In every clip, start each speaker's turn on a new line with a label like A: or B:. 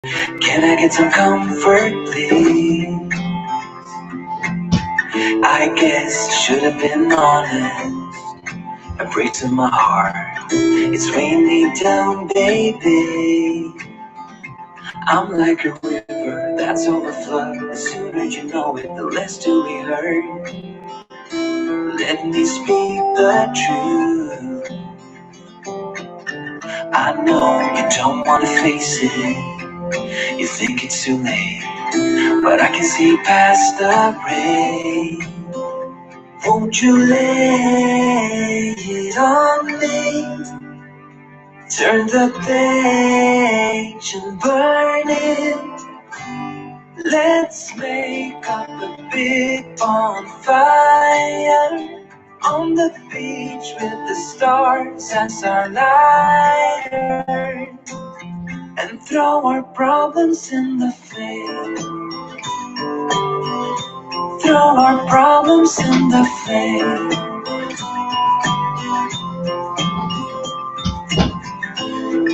A: Can I get some comfort, please? I guess I should have been honest. I pray to my heart. It's weighing me down, baby. I'm like a river that's overflowed. The sooner you know it, the less do we hurt. Let me speak the truth. I know you don't want to face it. You think it's too late, but I can see past the rain. Won't you lay it on me? Turn the page and burn it. Let's make up a big bonfire on the beach with the stars as our lighter, and throw our problems in the flame. Throw our problems in the flame.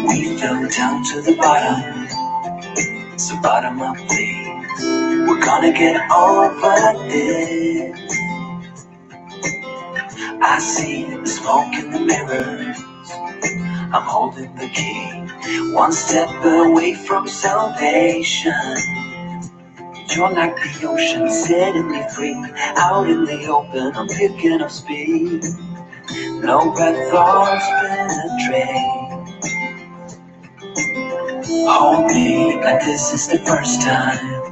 A: We fell down to the bottom, so bottom up, please. We're gonna get over this. I see the smoke in the mirrors. I'm holding the key, one step away from salvation. You're like the ocean, setting me free. Out in the open, I'm picking up speed. No bad thoughts penetrate. Hold me like this is the first time.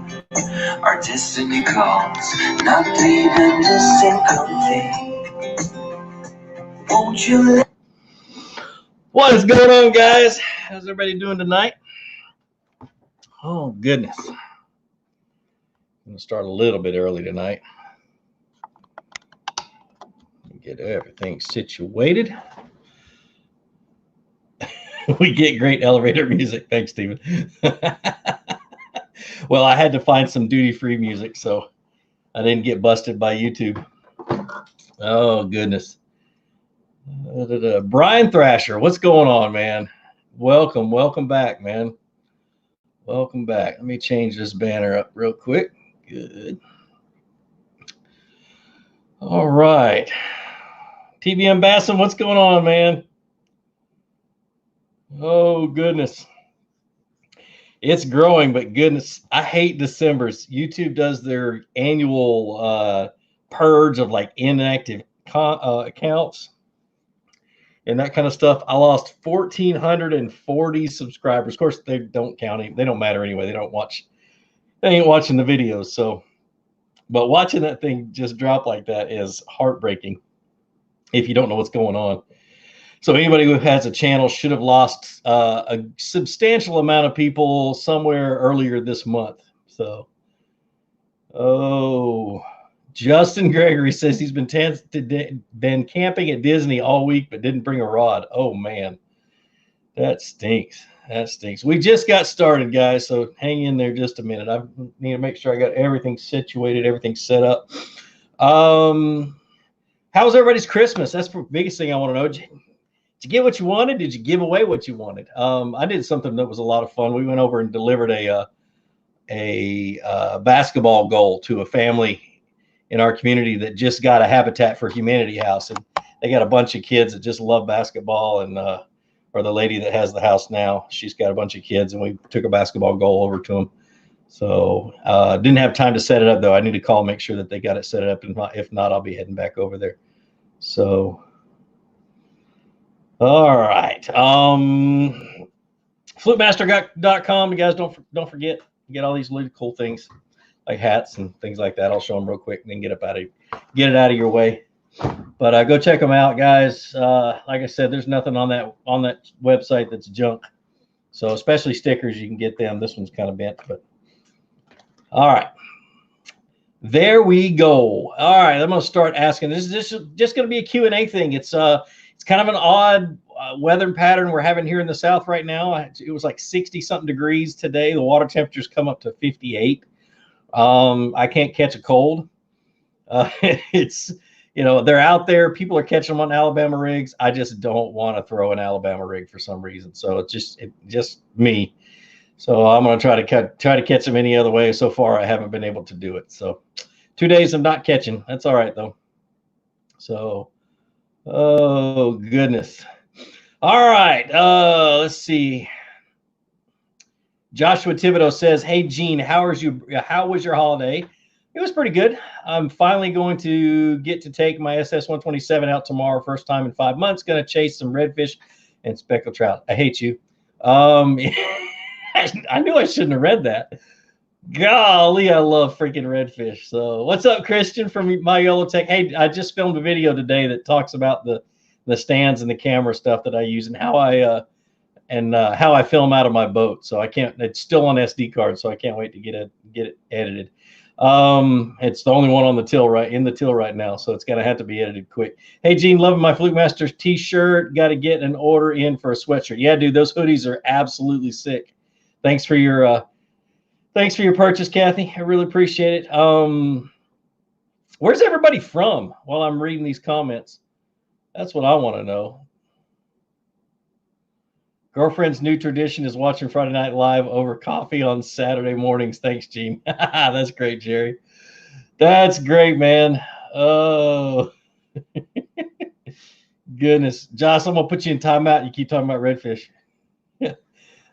A: Our destiny calls, not leaving this incomplete. Won't you let...
B: What is going on, guys? How's everybody doing tonight? Oh, goodness. I'm going to start a little bit early tonight. Get everything situated. We get great elevator music. Thanks, Steven. Well, I had to find some duty-free music, so I didn't get busted by YouTube. Oh, goodness. Brian Thrasher, what's going on, man? Welcome back, man. Welcome back. Let me change this banner up real quick. Good. All right. TBM Basson, what's going on, man? Oh, goodness. It's growing, but goodness, I hate December's. YouTube does their annual purge of like inactive accounts and that kind of stuff. I lost 1,440 subscribers. Of course, they don't count. They don't matter anyway. They don't watch. They ain't watching the videos. So, but watching that thing just drop like that is heartbreaking if you don't know what's going on. So anybody who has a channel should have lost a substantial amount of people somewhere earlier this month. So, oh, Justin Gregory says he's been camping at Disney all week, but didn't bring a rod. Oh, man, that stinks. That stinks. We just got started, guys, so hang in there just a minute. I need to make sure I got everything situated, everything set up. How was everybody's Christmas? That's the biggest thing I want to know. Did you get what you wanted? Did you give away what you wanted? I did something that was a lot of fun. We went over and delivered a basketball goal to a family in our community that just got a Habitat for Humanity house, and they got a bunch of kids that just love basketball. And or the lady that has the house now, she's got a bunch of kids, and we took a basketball goal over to them. So didn't have time to set it up though. I need to call, make sure that they got it set up, and if not, I'll be heading back over there. So. All right. Flutemaster.com. You guys don't forget, you get all these really cool things like hats and things like that. I'll show them real quick and then get it out of your way. But go check them out, guys. Like I said, there's nothing on that website that's junk. So especially stickers, you can get them. This one's kind of bent, but all right. There we go. All right, I'm going to start asking. This is just going to be a Q&A thing. It's kind of an odd weather pattern we're having here in the South right now. It was like 60-something degrees today. The water temperatures come up to 58. I can't catch a cold. It's, they're out there. People are catching them on Alabama rigs. I just don't want to throw an Alabama rig for some reason. So it's just me. So I'm going to try to catch them any other way. So far, I haven't been able to do it. So 2 days of not catching. That's all right, though. So, oh, goodness. All right. Let's see. Joshua Thibodeau says, "Hey, Gene, how was your holiday?" It was pretty good. I'm finally going to get to take my SS-127 out tomorrow. First time in 5 months. Going to chase some redfish and speckled trout. I hate you. I knew I shouldn't have read that. Golly, I love freaking redfish. So what's up, Christian from My Yellow Tech? Hey, I just filmed a video today that talks about the stands and the camera stuff that I use and how I film out of my boat. So I can't. It's still on SD card, so I can't wait to get it edited. It's the only one on the till right now, so it's gonna have to be edited quick. Hey, Gene, loving my Fluke Masters t-shirt. Got to get an order in for a sweatshirt. Yeah, dude, those hoodies are absolutely sick. Thanks for your purchase, Kathy. I really appreciate it. Where's everybody from while I'm reading these comments? That's what I want to know. Girlfriend's new tradition is watching Friday Night Live over coffee on Saturday mornings. Thanks, Gene. That's great, Jerry. That's great, man. Oh, goodness. Josh, I'm going to put you in timeout. You keep talking about redfish.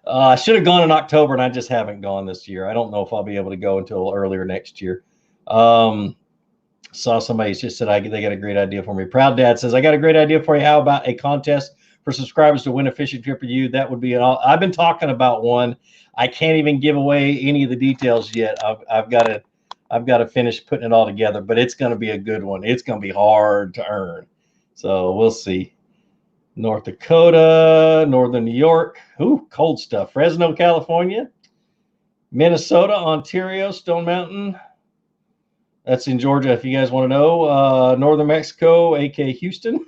B: I should have gone in October, and I just haven't gone this year. I don't know if I'll be able to go until earlier next year. Saw somebody just said they got a great idea for me. Proud Dad says, I got a great idea for you. How about a contest for subscribers to win a fishing trip with you? That would be it. I've been talking about one. I can't even give away any of the details yet. I've got to finish putting it all together, but it's going to be a good one. It's going to be hard to earn. So we'll see. North Dakota, Northern New York. Ooh, cold stuff. Fresno, California, Minnesota, Ontario, Stone Mountain. That's in Georgia, if you guys want to know. Northern Mexico, a.k.a. Houston.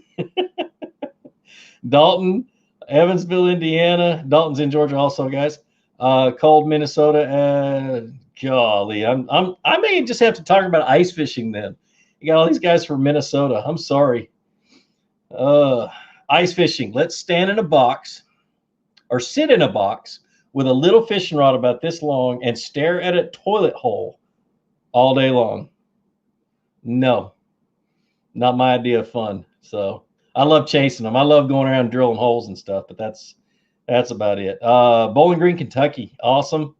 B: Dalton, Evansville, Indiana. Dalton's in Georgia also, guys. Cold Minnesota. Golly, I may just have to talk about ice fishing then. You got all these guys from Minnesota. I'm sorry. Ice fishing. Let's stand in a box or sit in a box with a little fishing rod about this long and stare at a toilet hole all day long. No, not my idea of fun. So I love chasing them. I love going around drilling holes and stuff, but that's about it. Bowling Green, Kentucky. Awesome.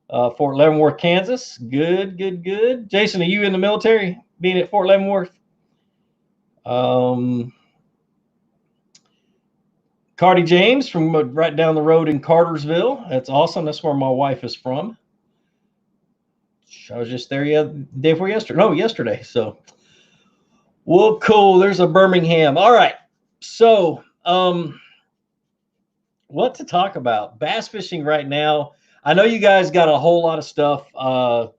B: Fort Leavenworth, Kansas. Good. Jason, are you in the military being at Fort Leavenworth? Cardi James from right down the road in Cartersville. That's awesome. That's where my wife is from. I was just there day before yesterday. No, yesterday. So, well, cool. There's a Birmingham. All right. So, what to talk about? Bass fishing right now. I know you guys got a whole lot of stuff. A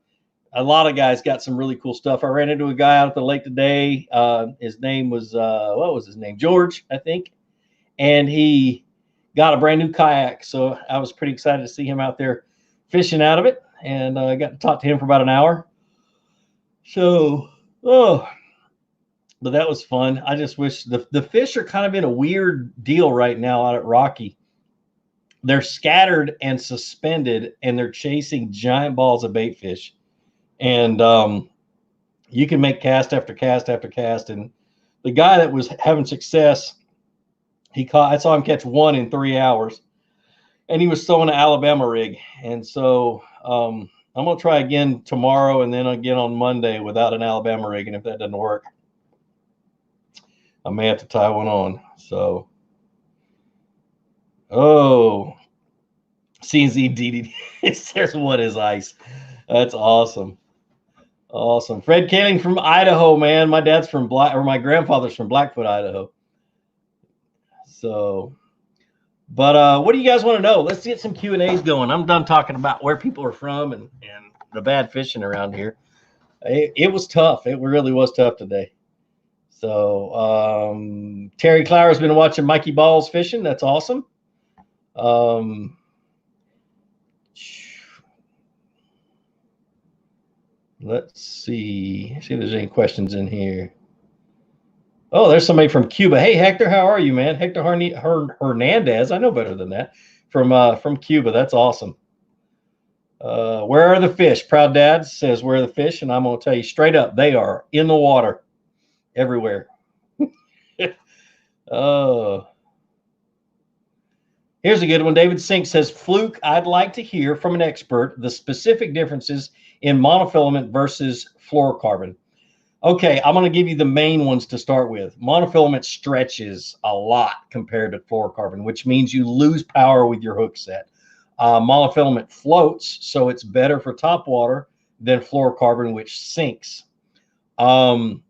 B: lot of guys got some really cool stuff. I ran into a guy out at the lake today. His name was, what was his name? George, I think. And he got a brand new kayak. So I was pretty excited to see him out there fishing out of it. And I got to talk to him for about an hour. So, but that was fun. I just wish the fish are kind of in a weird deal right now out at Rocky. They're scattered and suspended, and they're chasing giant balls of bait fish. And you can make cast after cast after cast. And the guy that was having success, I saw him catch one in 3 hours. And he was throwing an Alabama rig. And so I'm going to try again tomorrow and then again on Monday without an Alabama rig. And if that doesn't work, I may have to tie one on. So, CNZ DDD says, what is ice? That's awesome. Awesome. Fred Kaling from Idaho, man. My grandfather's from Blackfoot, Idaho. So, but what do you guys want to know? Let's get some Q&As going. I'm done talking about where people are from and the bad fishing around here. It was tough. It really was tough today. So Terry Clower's been watching Mikey Balls fishing. That's awesome. Let's see if there's any questions in here. Oh, there's somebody from Cuba. Hey, Hector, how are you, man? Hector Hernandez. I know better than that. From Cuba. That's awesome. Where are the fish? Proud Dad says, where are the fish? And I'm going to tell you straight up, they are in the water everywhere. Oh. Here's a good one. David Sink says, Fluke, I'd like to hear from an expert the specific differences in monofilament versus fluorocarbon. Okay, I'm going to give you the main ones to start with. Monofilament stretches a lot compared to fluorocarbon, which means you lose power with your hook set. Monofilament floats, so it's better for top water than fluorocarbon, which sinks. Monofilament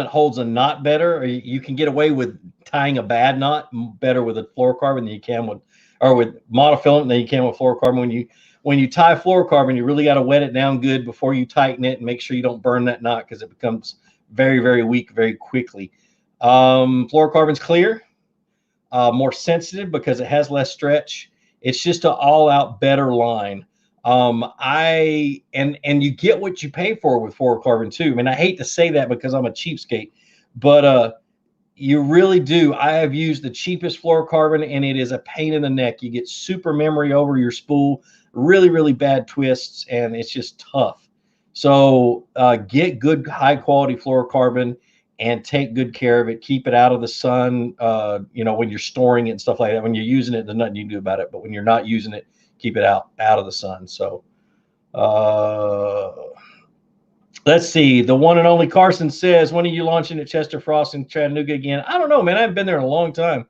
B: holds a knot better, or you can get away with tying a bad knot better with a fluorocarbon than you can with, or with monofilament than you can with fluorocarbon. When you tie fluorocarbon, you really got to wet it down good before you tighten it and make sure you don't burn that knot because it becomes very, very weak very quickly. Fluorocarbon's clear, more sensitive because it has less stretch. It's just an all-out better line. And you get what you pay for with fluorocarbon too. I mean, I hate to say that because I'm a cheapskate, but you really do. I have used the cheapest fluorocarbon, and it is a pain in the neck. You get super memory over your spool, really, really bad twists, and it's just tough. So get good, high-quality fluorocarbon and take good care of it. Keep it out of the sun, when you're storing it and stuff like that. When you're using it, there's nothing you can do about it. But when you're not using it, keep it out of the sun. So let's see. The one and only Carson says, when are you launching at Chester Frost in Chattanooga again? I don't know, man. I haven't been there in a long time.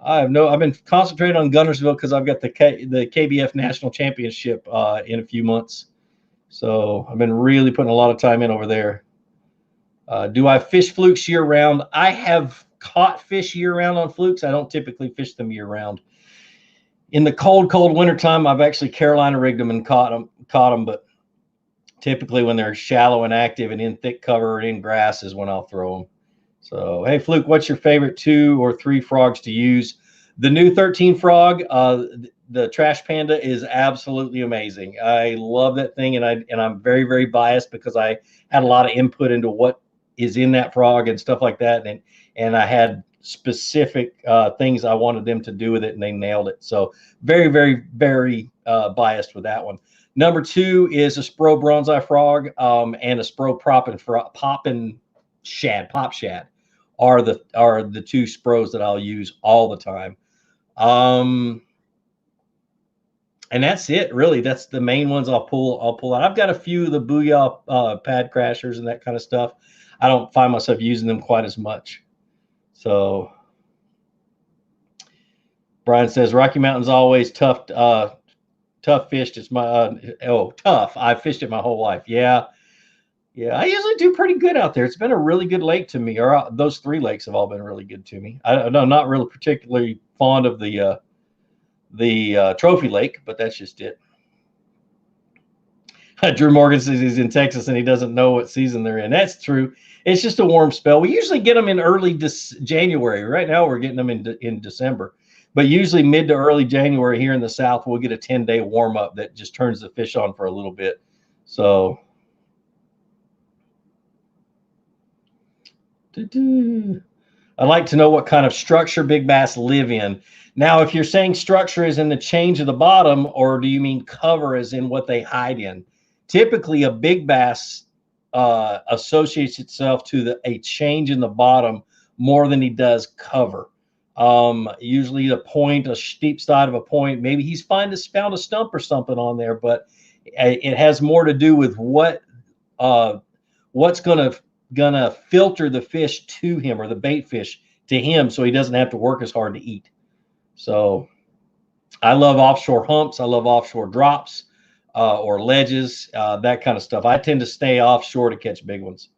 B: I've been concentrating on Gunnersville because I've got the KBF National Championship in a few months. So I've been really putting a lot of time in over there. Do I fish flukes year round? I have caught fish year round on flukes. I don't typically fish them year round. In the cold wintertime, I've actually Carolina rigged them and caught them, but typically when they're shallow and active and in thick cover and in grass is when I'll throw them. So, hey, Fluke, what's your favorite 2 or 3 frogs to use? The new 13 frog, the Trash Panda, is absolutely amazing. I love that thing, and I'm very, very biased because I had a lot of input into what is in that frog and stuff like that, and I had specific things I wanted them to do with it, and they nailed it. So very, very, very biased with that one. Number 2 is a Spro Bronzeye frog and a Spro Pop Shad are the 2 Spros that I'll use all the time. And that's it, really. That's the main ones I'll pull out. I've got a few of the Booyah pad crashers and that kind of stuff. I don't find myself using them quite as much. So Brian says Rocky Mountain's always tough fished. It's my tough. I've fished it my whole life. Yeah, I usually do pretty good out there. It's been a really good lake to me. Or those 3 lakes have all been really good to me. I'm not really particularly fond of the trophy lake, but that's just it. Drew Morgan says he's in Texas and he doesn't know what season they're in. That's true. It's just a warm spell. We usually get them in early January. Right now we're getting them in December. But usually mid to early January here in the South, we'll get a 10-day warm up that just turns the fish on for a little bit. So I'd like to know what kind of structure big bass live in. Now, if you're saying structure is in the change of the bottom, or do you mean cover as in what they hide in? Typically, a big bass associates itself to a change in the bottom more than he does cover. Usually a point, a steep side of a point. Maybe he's found a stump or something on there, but it has more to do with what's gonna filter the fish to him, or the bait fish to him, so he doesn't have to work as hard to eat. So I love offshore humps. I love offshore drops or ledges, that kind of stuff. I tend to stay offshore to catch big ones.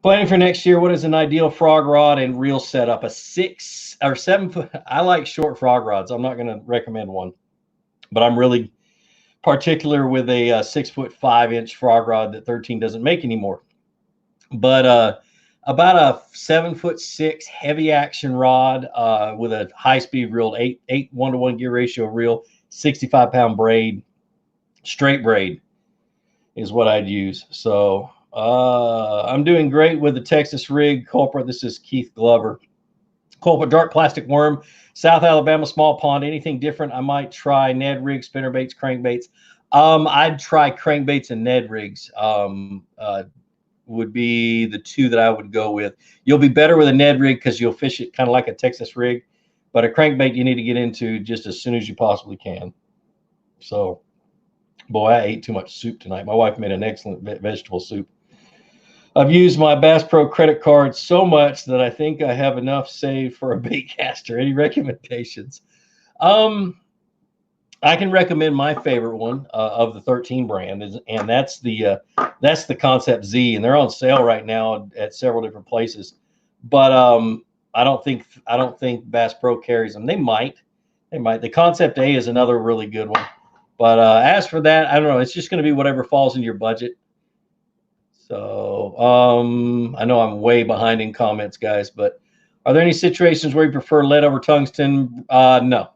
B: Planning for next year, what is an ideal frog rod and reel setup? A 6 or 7 foot. I like short frog rods. I'm not going to recommend one, but I'm really particular with a 6'5" frog rod that 13 doesn't make anymore. But about a 7'6" heavy action rod with a high speed reel, 8 1-to-1 gear ratio reel, 65-pound braid, straight braid is what I'd use. So I'm doing great with the Texas rig culprit. This is Keith Glover. Culprit dark plastic worm, South Alabama small pond. Anything different? I might try Ned rigs, spinner baits, crankbaits. I'd try crankbaits and Ned rigs. Would be the two that I would go with. You'll be better with a Ned rig because you'll fish it kind of like a Texas rig, but a crankbait you need to get into just as soon as you possibly can. So, boy, I ate too much soup tonight. My wife made an excellent vegetable soup. I've used my Bass Pro credit card so much that I think I have enough saved for a Baitcaster. Any recommendations? I can recommend my favorite one of the 13 brand, and that's the Concept Z, and they're on sale right now at several different places. But I don't think Bass Pro carries them. They might. The Concept A is another really good one. But as for that, I don't know. It's just going to be whatever falls in your budget. So I know I'm way behind in comments, guys. But are there any situations where you prefer lead over tungsten? No.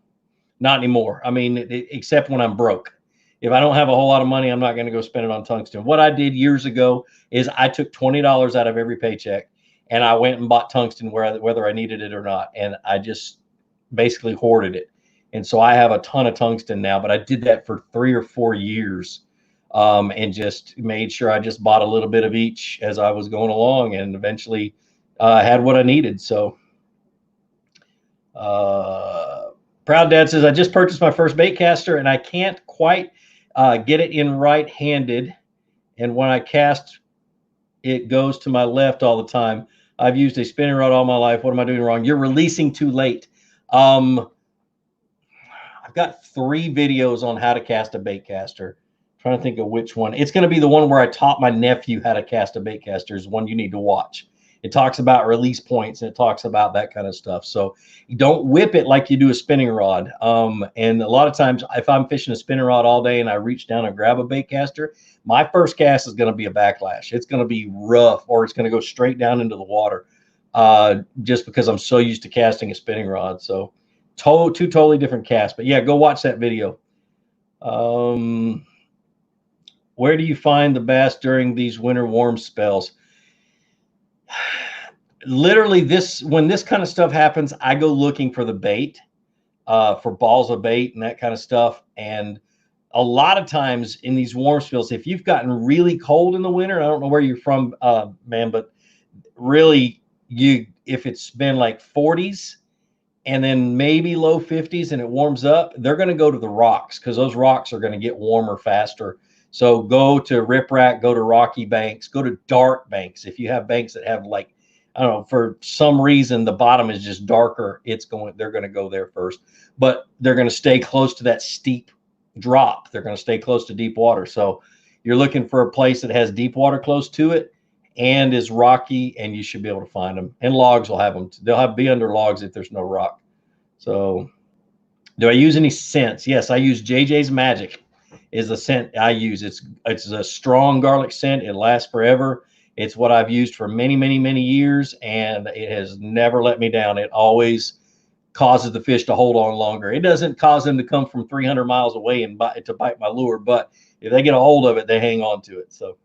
B: Not anymore. I mean, except when I'm broke. If I don't have a whole lot of money, I'm not going to go spend it on tungsten. What I did years ago is I took $20 out of every paycheck and I went and bought tungsten whether I needed it or not. And I just basically hoarded it. And so I have a ton of tungsten now, but I did that for 3 or 4 years and just made sure I just bought a little bit of each as I was going along, and eventually had what I needed. So, Proud Dad says, I just purchased my first Baitcaster and I can't quite get it in right-handed. And when I cast, it goes to my left all the time. I've used a spinning rod all my life. What am I doing wrong? You're releasing too late. I've got 3 videos on how to cast a Baitcaster. I'm trying to think of which one. It's going to be the one where I taught my nephew how to cast a Baitcaster is one you need to watch. It talks about release points and it talks about that kind of stuff. So you don't whip it like you do a spinning rod. And a lot of times if I'm fishing a spinning rod all day and I reach down and grab a Baitcaster, my first cast is going to be a backlash. It's going to be rough, or it's going to go straight down into the water just because I'm so used to casting a spinning rod. So two totally different casts. But yeah, go watch that video. Where do you find the bass during these winter warm spells? Literally, when this kind of stuff happens, I go looking for the bait, for balls of bait and that kind of stuff. And a lot of times in these warm spells, if you've gotten really cold in the winter, I don't know where you're from, man, but really, if it's been like 40s and then maybe low 50s and it warms up, they're going to go to the rocks because those rocks are going to get warmer faster. So go to riprap, go to rocky banks, go to dark banks. If you have banks that have, like, I don't know, for some reason the bottom is just darker, they're going to go there first. But they're going to stay close to that steep drop. They're going to stay close to deep water. So you're looking for a place that has deep water close to it and is rocky, and you should be able to find them. And logs will have them. They'll be under logs if there's no rock. So do I use any scents? Yes, I use JJ's Magic. Is the scent I use. It's a strong garlic scent. It lasts forever. It's what I've used for many, many, many years, and it has never let me down. It always causes the fish to hold on longer. It doesn't cause them to come from 300 miles away and bite my lure, but if they get a hold of it, they hang on to it. So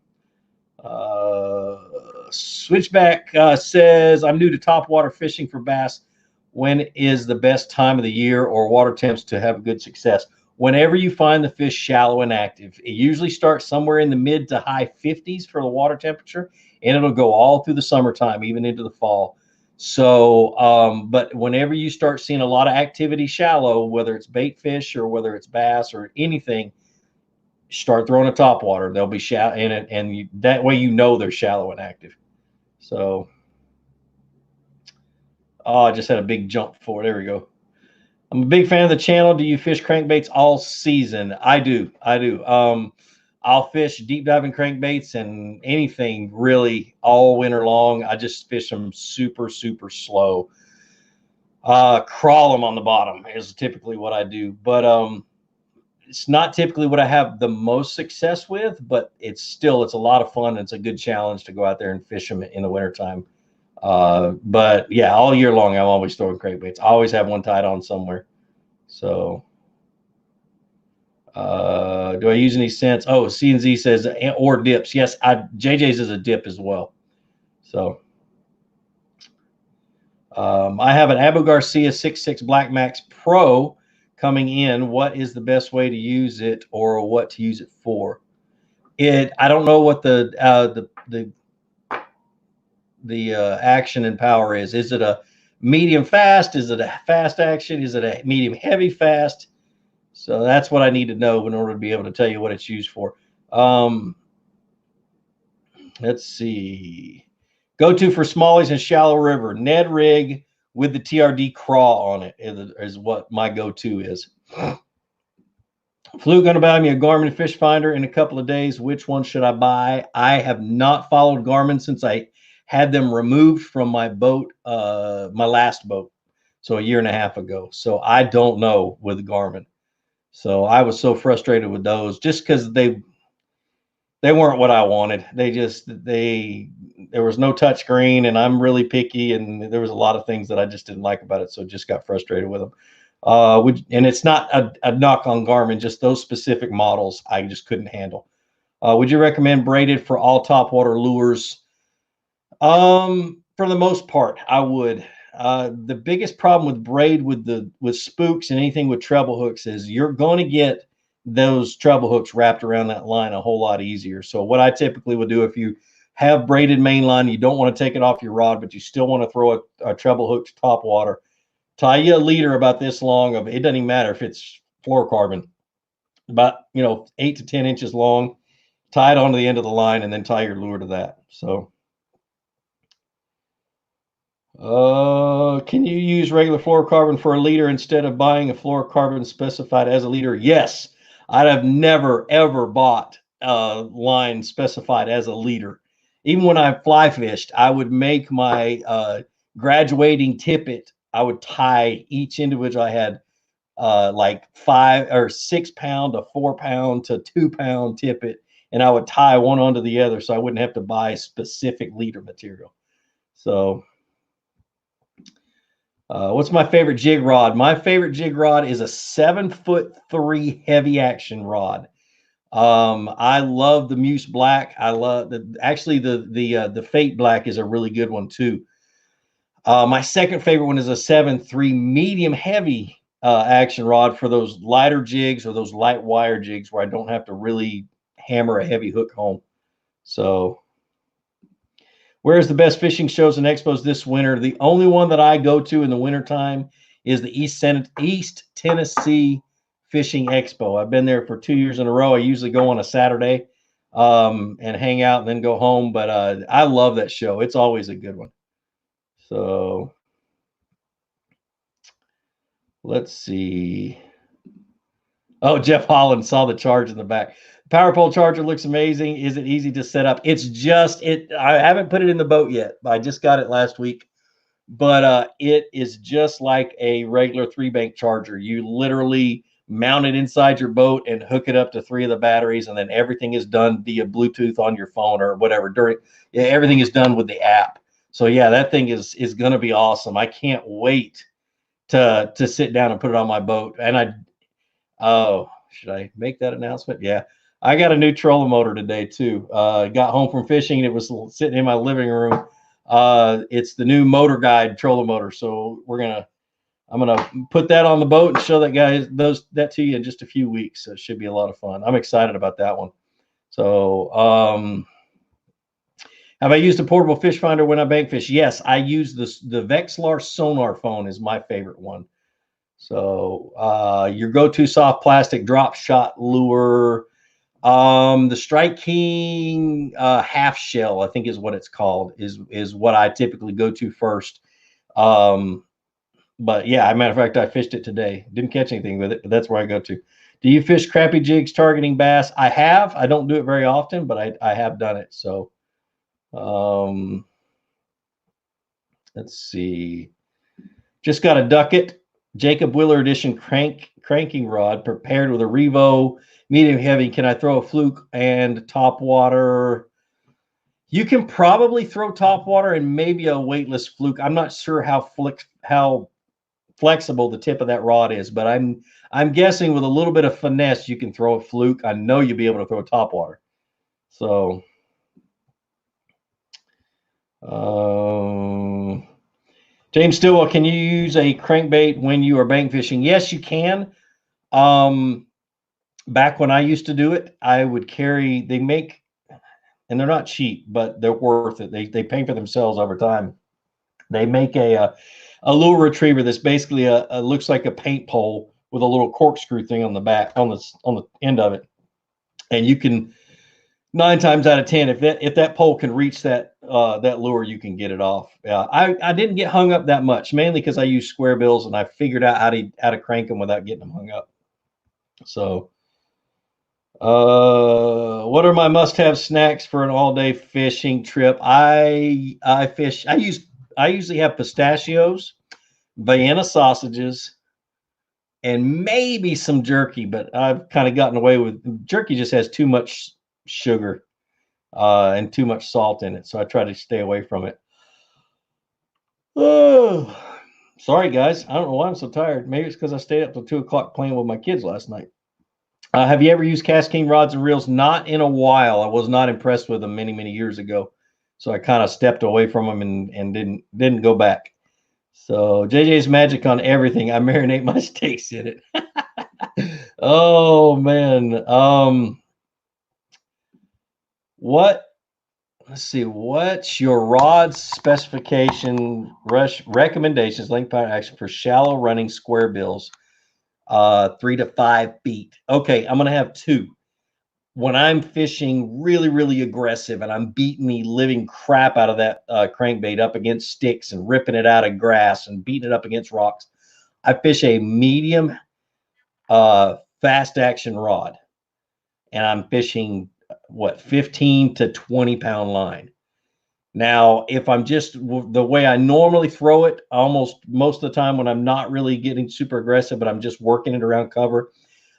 B: Switchback says, I'm new to topwater fishing for bass. When is the best time of the year or water temps to have good success? Whenever you find the fish shallow and active. It usually starts somewhere in the mid to high 50s for the water temperature, and it'll go all through the summertime, even into the fall. So, but whenever you start seeing a lot of activity shallow, whether it's bait fish or whether it's bass or anything, start throwing a topwater. They'll be shallow in it, and that way you know they're shallow and active. So, I just had a big jump forward. There we go. I'm a big fan of the channel. Do you fish crankbaits all season? I do. I'll fish deep diving crankbaits and anything really all winter long. I just fish them super, super slow. Crawl them on the bottom is typically what I do. But it's not typically what I have the most success with, but it's a lot of fun. It's a good challenge to go out there and fish them in the wintertime. But yeah, all year long, I'm always throwing crankbaits. I always have one tied on somewhere. So, do I use any scents? Oh, C&Z says, or dips. Yes, JJ's is a dip as well. So, I have an Abu Garcia 6.6 Black Max Pro coming in. What is the best way to use it, or what to use it for? I don't know what the action and power is. Is it a medium fast? Is it a fast action? Is it a medium heavy fast? So that's what I need to know in order to be able to tell you what it's used for. Let's see. Go-to for smallies and shallow river. Ned rig with the TRD crawl on it is what my go-to is. Fluke going to buy me a Garmin fish finder in a couple of days. Which one should I buy? I have not followed Garmin since I had them removed from my boat, my last boat, so a year and a half ago. So I don't know with Garmin. So I was so frustrated with those just because they weren't what I wanted. There was no touch screen, and I'm really picky, and there was a lot of things that I just didn't like about it. So just got frustrated with them. And it's not a knock on Garmin, just those specific models I just couldn't handle. Would you recommend braided for all topwater lures? For the most part, I would. The biggest problem with braid with spooks and anything with treble hooks is you're going to get those treble hooks wrapped around that line a whole lot easier. So what I typically would do, if you have braided main line, you don't want to take it off your rod, but you still want to throw a treble hook to top water, tie you a leader about this long of, it doesn't even matter if it's fluorocarbon, about 8 to 10 inches long, tie it onto the end of the line, and then tie your lure to that. So can you use regular fluorocarbon for a leader instead of buying a fluorocarbon specified as a leader? Yes. I'd have never, ever bought a line specified as a leader. Even when I fly fished, I would make my graduating tippet. I would tie each individual. I had like 5 or 6 pound to 4 pound to 2 pound tippet, and I would tie one onto the other so I wouldn't have to buy specific leader material. So what's my favorite jig rod? My favorite jig rod is a 7'3" heavy action rod. I love the Muse Black. I love the Fate Black is a really good one too. My second favorite one is a 7'3" medium heavy action rod for those lighter jigs or those light wire jigs where I don't have to really hammer a heavy hook home. So where's the best fishing shows and expos this winter? The only one that I go to in the wintertime is the East Tennessee Fishing Expo. I've been there for 2 years in a row. I usually go on a Saturday and hang out and then go home. But I love that show. It's always a good one. So let's see. Oh, Jeff Holland saw the charge in the back. Power pole charger looks amazing. Is it easy to set up? It's just I haven't put it in the boat yet. I just got it last week. But it is just like a regular 3-bank charger. You literally mount it inside your boat and hook it up to 3 of the batteries, and then everything is done via Bluetooth on your phone or whatever. Everything is done with the app. So yeah, that thing is going to be awesome. I can't wait to sit down and put it on my boat. And should I make that announcement? Yeah. I got a new trolling motor today too. Got home from fishing and it was sitting in my living room. It's the new Motor Guide trolling motor. So I'm gonna put that on the boat and show that to you in just a few weeks. So it should be a lot of fun. I'm excited about that one. So have I used a portable fish finder when I bank fish? Yes, I use the Vexlar Sonar phone is my favorite one. So your go-to soft plastic drop shot lure. The Strike King half shell, I think is what it's called, is what I typically go to first. But yeah, as a matter of fact, I fished it today. Didn't catch anything with it, but that's where I go to. Do you fish crappie jigs targeting bass? I have. I don't do it very often, but I have done it. So let's see. Just got a Ducket Jacob Wheeler Edition cranking rod prepared with a Revo medium heavy. Can I throw a fluke and top water? You can probably throw top water and maybe a weightless fluke. I'm not sure how flexible the tip of that rod is, but I'm guessing with a little bit of finesse you can throw a fluke. I know you'll be able to throw top water. So James Stillwell, can you use a crankbait when you are bank fishing? Yes, you can. Back when I used to do it, I would carry, they make, and they're not cheap, but they're worth it. They pay for themselves over time. They make a lure retriever that's basically a looks like a paint pole with a little corkscrew thing on the back, on the end of it. And you can, 9 times out of 10, if that pole can reach that that lure, you can get it off. I didn't get hung up that much, mainly because I use square bills and I figured out how to crank them without getting them hung up. So, what are my must-have snacks for an all-day fishing trip? I usually have pistachios, Vienna sausages, and maybe some jerky, but I've kind of gotten away with jerky. Just has too much sugar and too much salt in it, so I try to stay away from it. Oh, sorry guys, I don't know why I'm so tired. Maybe it's because I stayed up till 2 o'clock playing with my kids last night. Have you ever used casting rods and reels? Not in a while. I was not impressed with them many years ago, so I kind of stepped away from them and didn't go back. So JJ's magic on everything. I marinate my steaks in it. Oh man. Let's see, what's your rod specification recommendations, length, power, action for shallow running square bills, 3 to 5 feet? Okay, I'm gonna have 2. When I'm fishing really aggressive and I'm beating the living crap out of that crankbait up against sticks and ripping it out of grass and beating it up against rocks, I fish a medium fast action rod, and I'm fishing 15 to 20 pound line. Now, if I'm just the way I normally throw it, almost most of the time when I'm not really getting super aggressive, but I'm just working it around cover,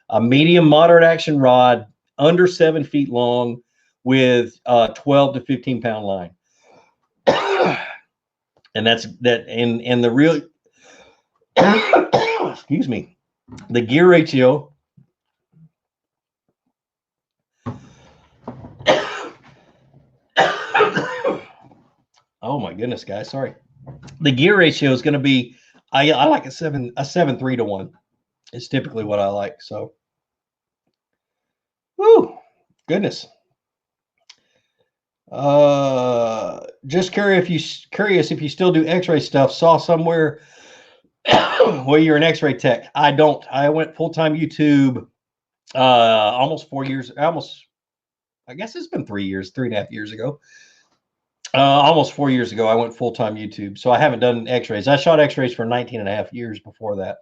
B: a medium moderate action rod under 7 feet long with 12 to 15 pound line. And that's that. And the real, excuse me, the gear ratio. Oh my goodness, guys, sorry. The gear ratio is going to be, I like a 7-3 to 1. It's typically what I like. So, whoo, goodness. Just curious if you still do X-ray stuff. Saw somewhere where you're an X-ray tech. I don't. I went full-time YouTube almost 4 years. I guess it's been 3 years, 3.5 years ago. Almost 4 years ago, I went full-time YouTube. So I haven't done X-rays. I shot X-rays for 19.5 years before that.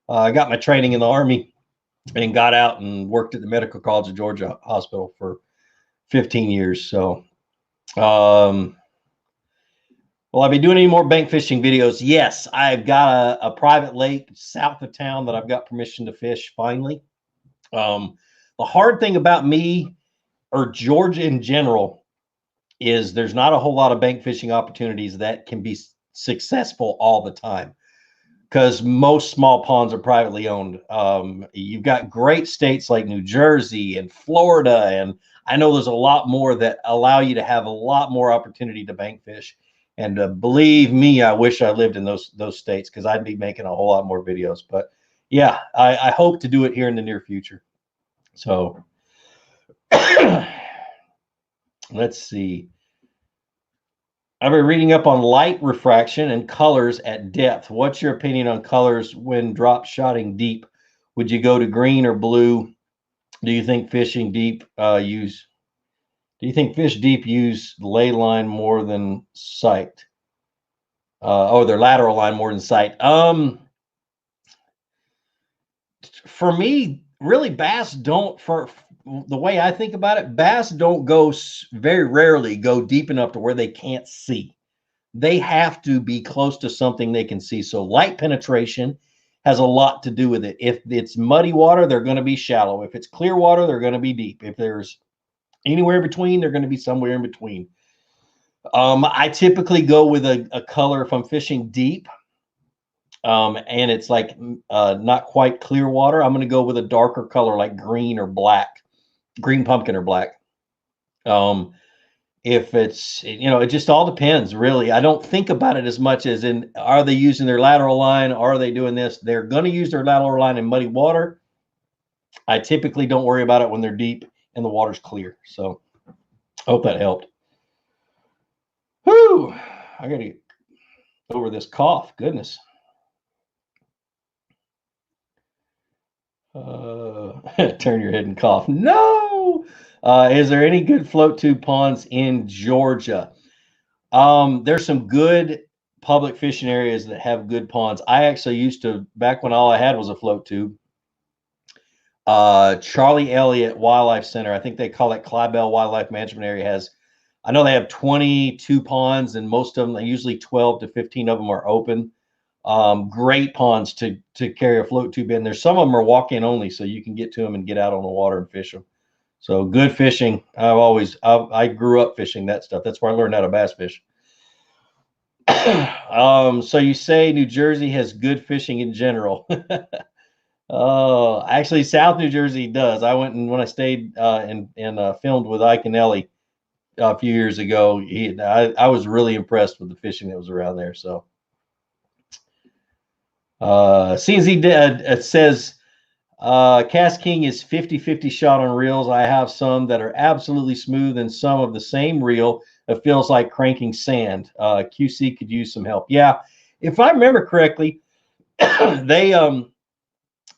B: I got my training in the Army and got out and worked at the Medical College of Georgia Hospital for 15 years. So, will I be doing any more bank fishing videos? Yes, I've got a private lake south of town that I've got permission to fish finally. The hard thing about me, or Georgia in general, is there's not a whole lot of bank fishing opportunities that can be successful all the time, because most small ponds are privately owned. You've got great states like New Jersey and Florida, and I know there's a lot more that allow you to have a lot more opportunity to bank fish. And believe me, I wish I lived in those states, because I'd be making a whole lot more videos. But yeah, I hope to do it here in the near future. So let's see. I've been reading up on light refraction and colors at depth. What's your opinion on colors when drop shotting deep? Would you go to green or blue? Do you think fishing deep Do you think fish deep use lay line more than sight? Their lateral line more than sight. For me, really, bass don't, for the way I think about it, bass don't go, very rarely go deep enough to where they can't see. They have to be close to something they can see. So light penetration has a lot to do with it. If it's muddy water, they're going to be shallow. If it's clear water, they're going to be deep. If there's anywhere in between, they're going to be somewhere in between. I typically go with a color if I'm fishing deep, and it's like not quite clear water. I'm going to go with a darker color like green or black, green pumpkin or black. if it's, it just all depends, really. I don't think about it as much as in, are they using their lateral line? Are they doing this? They're going to use their lateral line in muddy water. I typically don't worry about it when they're deep and the water's clear. So I hope that helped. Whew, I got to get over this cough. Goodness. Turn your head and cough. No. Is there any good float tube ponds in Georgia? There's some good public fishing areas that have good ponds. I actually used to, back when all I had was a float tube. Charlie Elliott Wildlife Center, I think they call it Clybell Wildlife Management Area, I know they have 22 ponds, and most of them, usually 12 to 15 of them are open. Great ponds to carry a float tube in. There's some of them are walk-in only, so you can get to them and get out on the water and fish them. So good fishing. I grew up fishing that stuff. That's where I learned how to bass fish. So you say New Jersey has good fishing in general. Oh, actually, South New Jersey does. I went and when I stayed and filmed with Ike and Ellie a few years ago, I was really impressed with the fishing that was around there. So, CNZ says Cast King is 50-50 shot on reels. I have some that are absolutely smooth and some of the same reel. It feels like cranking sand. QC could use some help. Yeah, if I remember correctly, they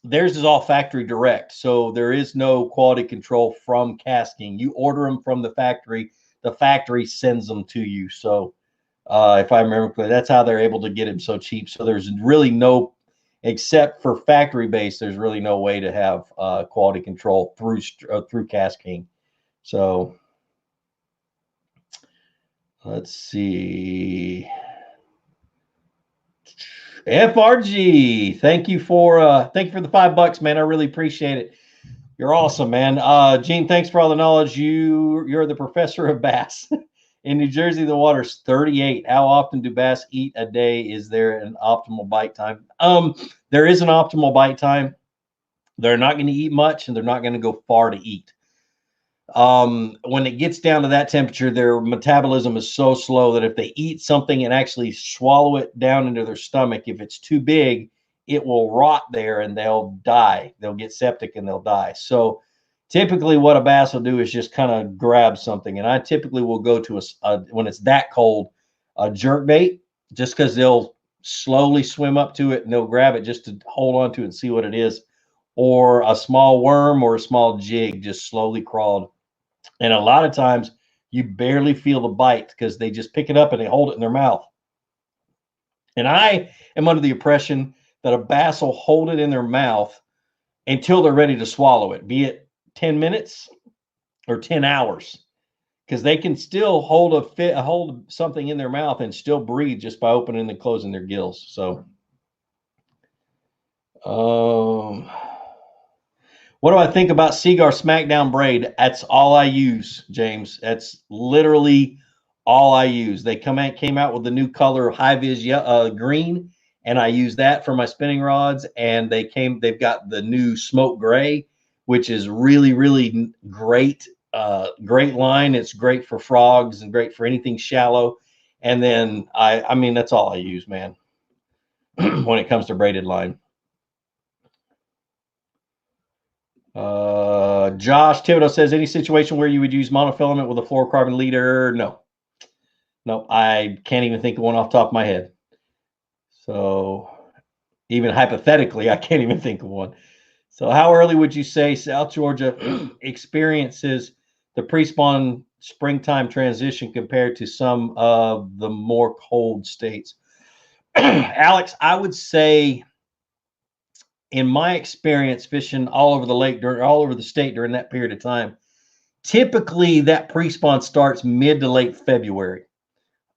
B: theirs is all factory direct, so there is no quality control from Cast King. You order them from the factory sends them to you. So if I remember correctly, that's how they're able to get them so cheap. So there's really no, except for factory base, there's really no way to have quality control through Cast King. So let's see. FRG, thank you for the $5, man. I really appreciate it. You're awesome, man. Gene, thanks for all the knowledge. You're the professor of bass. In New Jersey, the water's 38. How often do bass eat a day? Is there an optimal bite time? There is an optimal bite time. They're not going to eat much, and they're not going to go far to eat. When it gets down to that temperature, their metabolism is so slow that if they eat something and actually swallow it down into their stomach, if it's too big, it will rot there and they'll die. They'll get septic and they'll die. So typically what a bass will do is just kind of grab something. And I typically will go to when it's that cold, a jerk bait, just because they'll slowly swim up to it and they'll grab it just to hold on to it and see what it is. Or a small worm or a small jig just slowly crawled. And a lot of times you barely feel the bite because they just pick it up and they hold it in their mouth. And I am under the impression that a bass will hold it in their mouth until they're ready to swallow it, be it 10 minutes or 10 hours, because they can still hold something in their mouth and still breathe just by opening and closing their gills. So, what do I think about Seagar Smackdown braid? That's all I use, James. That's literally all I use. They came out with the new color high vis green, and I use that for my spinning rods. And they've got the new smoke gray, which is really, really great. Great line. It's great for frogs and great for anything shallow. And then I mean, that's all I use, man, when it comes to braided line. Josh Thibodeau says, any situation where you would use monofilament with a fluorocarbon leader? No, I can't even think of one off the top of my head. So even hypothetically, I can't even think of one. So how early would you say South Georgia experiences the pre-spawn springtime transition compared to some of the more cold states? Alex, I would say, in my experience fishing all over the lake, all over the state during that period of time, typically that pre-spawn starts mid to late February.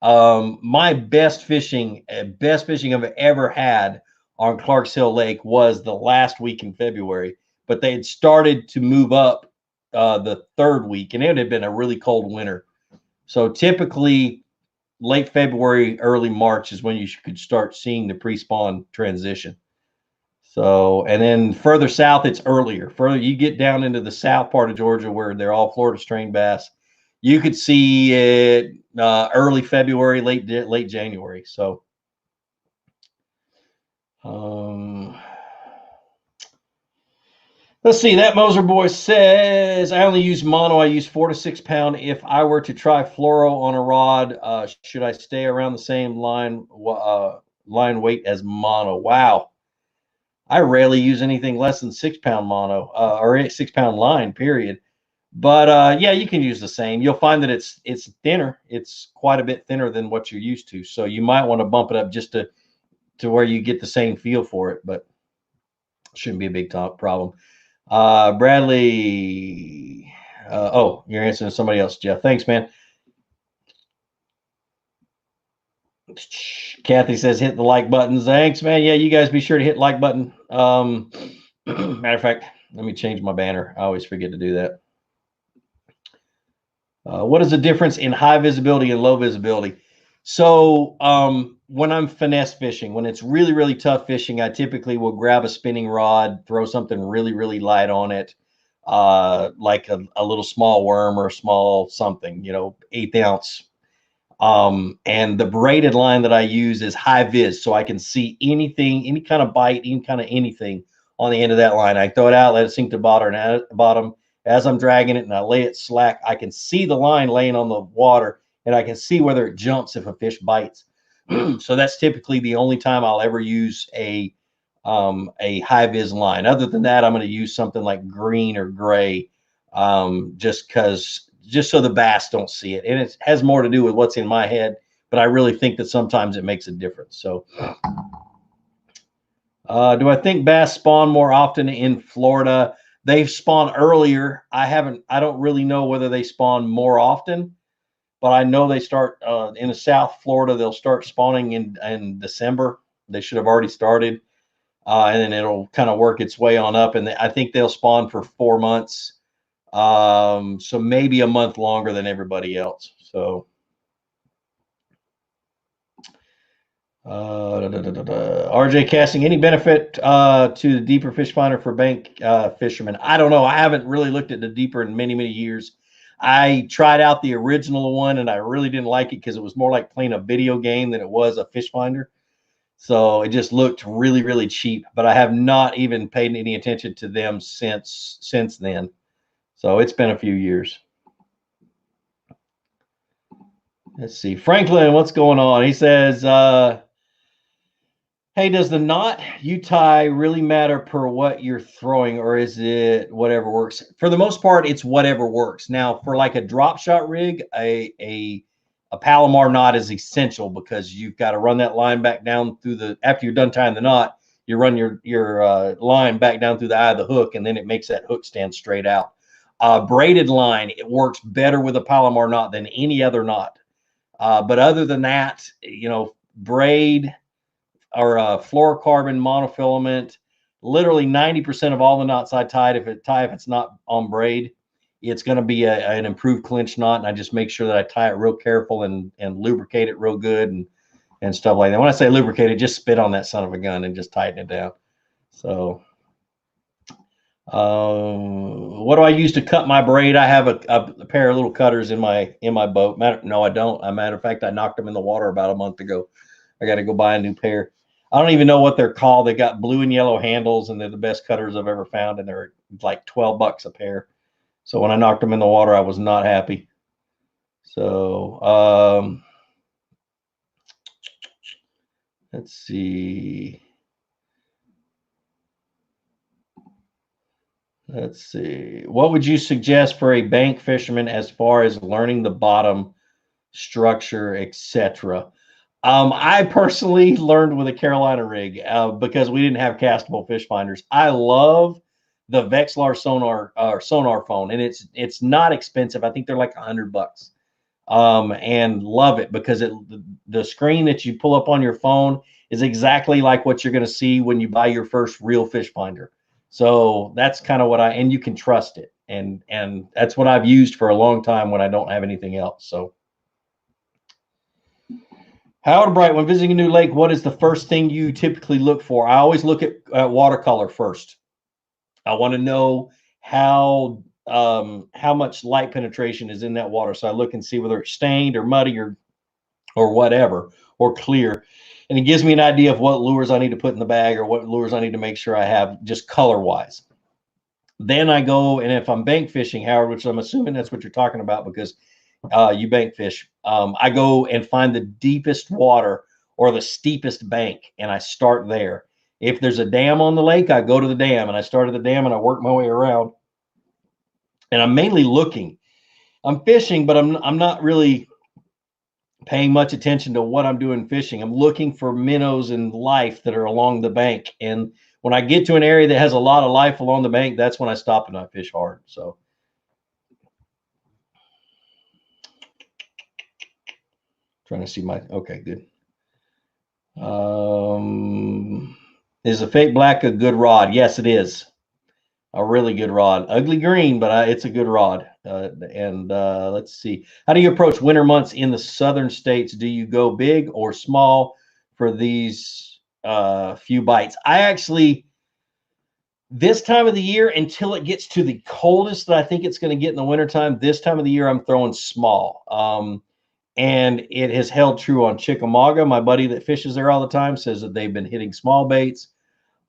B: My best fishing I've ever had on Clarks Hill Lake was the last week in February, but they had started to move up the third week, and it had been a really cold winter. So typically late February, early March is when you could start seeing the pre-spawn transition. So, and then further south, it's earlier. Further you get down into the south part of Georgia where they're all Florida strain bass, you could see it early February, late January. So, let's see. That Moser boy says, I only use mono. I use 4 to 6 pound. If I were to try fluoro on a rod, should I stay around the same line weight as mono? Wow. I rarely use anything less than 6 pound mono or 6 pound line, period. But yeah, you can use the same. You'll find that it's thinner. It's quite a bit thinner than what you're used to. So you might want to bump it up just to where you get the same feel for it, but shouldn't be a big problem. Bradley, oh, you're answering somebody else, Jeff. Thanks, man. Kathy says hit the like buttons. Thanks, man. Yeah, you guys be sure to hit like button. Matter of fact, let me change my banner. I always forget to do that. What is the difference in high visibility and low visibility? So when I'm finesse fishing, when it's really, really tough fishing, I typically will grab a spinning rod, throw something really, really light on it, like a little small worm or a small something, 1/8 ounce. And the braided line that I use is high vis, so I can see anything, any kind of bite, any kind of anything on the end of that line. I throw it out, let it sink to bottom. As I'm dragging it and I lay it slack, I can see the line laying on the water, and I can see whether it jumps if a fish bites. So that's typically the only time I'll ever use a high vis line. Other than that, I'm going to use something like green or gray, just so the bass don't see it. And it has more to do with what's in my head, but I really think that sometimes it makes a difference. So do I think bass spawn more often in Florida? They spawn earlier. I don't really know whether they spawn more often, but I know they start in the South Florida. They'll start spawning in December. They should have already started, and then it'll kind of work its way on up. And I think they'll spawn for 4 months, so maybe a month longer than everybody else. So RJ casting, any benefit to the deeper fish finder for bank fishermen? I don't know. I haven't really looked at the deeper in many years. I tried out the original one and I really didn't like it because it was more like playing a video game than it was a fish finder. So it just looked really, really cheap, but I have not even paid any attention to them since then. So it's been a few years. Let's see. Franklin, what's going on? He says, hey, does the knot you tie really matter per what you're throwing, or is it whatever works? For the most part, it's whatever works. Now, for like a drop shot rig, a Palomar knot is essential because you've got to run that line back down through after you're done tying the knot, you run your line back down through the eye of the hook, and then it makes that hook stand straight out. Braided line, it works better with a Palomar knot than any other knot. But other than that, braid or fluorocarbon monofilament, literally 90% of all the knots I tied, if it's not on braid, it's going to be an improved clinch knot. And I just make sure that I tie it real careful and lubricate it real good and stuff like that. When I say lubricate it, just spit on that son of a gun and just tighten it down. So what do I use to cut my braid? I have a pair of little cutters in my boat. No, I don't. As a matter of fact, I knocked them in the water about a month ago. I got to go buy a new pair. I don't even know what they're called. They got blue and yellow handles, and they're the best cutters I've ever found, and they're like $12 a pair. So when I knocked them in the water, I was not happy. So let's see. What would you suggest for a bank fisherman as far as learning the bottom structure, etc.? I personally learned with a Carolina rig because we didn't have castable fish finders. I love the Vexilar sonar phone, and it's not expensive. I think they're like $100, and love it because the screen that you pull up on your phone is exactly like what you're going to see when you buy your first real fish finder. So that's kind of and you can trust it, and that's what I've used for a long time when I don't have anything else. So. Howard Bright, when visiting a new lake, what is the first thing you typically look for? I always look at watercolor first. I want to know how how much light penetration is in that water. So I look and see whether it's stained or muddy or whatever, or clear. And it gives me an idea of what lures I need to put in the bag or what lures I need to make sure I have just color wise. Then I go, and if I'm bank fishing, Howard, which I'm assuming that's what you're talking about because you bank fish, I go and find the deepest water or the steepest bank, and I start there. If there's a dam on the lake, I go to the dam, and I start at the dam, and I work my way around. And I'm mainly looking. I'm fishing, but I'm not really paying much attention to what I'm doing fishing. I'm looking for minnows and life that are along the bank. And when I get to an area that has a lot of life along the bank, that's when I stop and I fish hard. So trying to see my, okay, good. Is a fake black a good rod? Yes, it is. A really good rod. Ugly green, but it's a good rod. Let's see. How do you approach winter months in the southern states? Do you go big or small for these few bites? I actually, this time of the year, until it gets to the coldest that I think it's going to get in the wintertime, this time of the year, I'm throwing small. And it has held true on Chickamauga. My buddy that fishes there all the time says that they've been hitting small baits.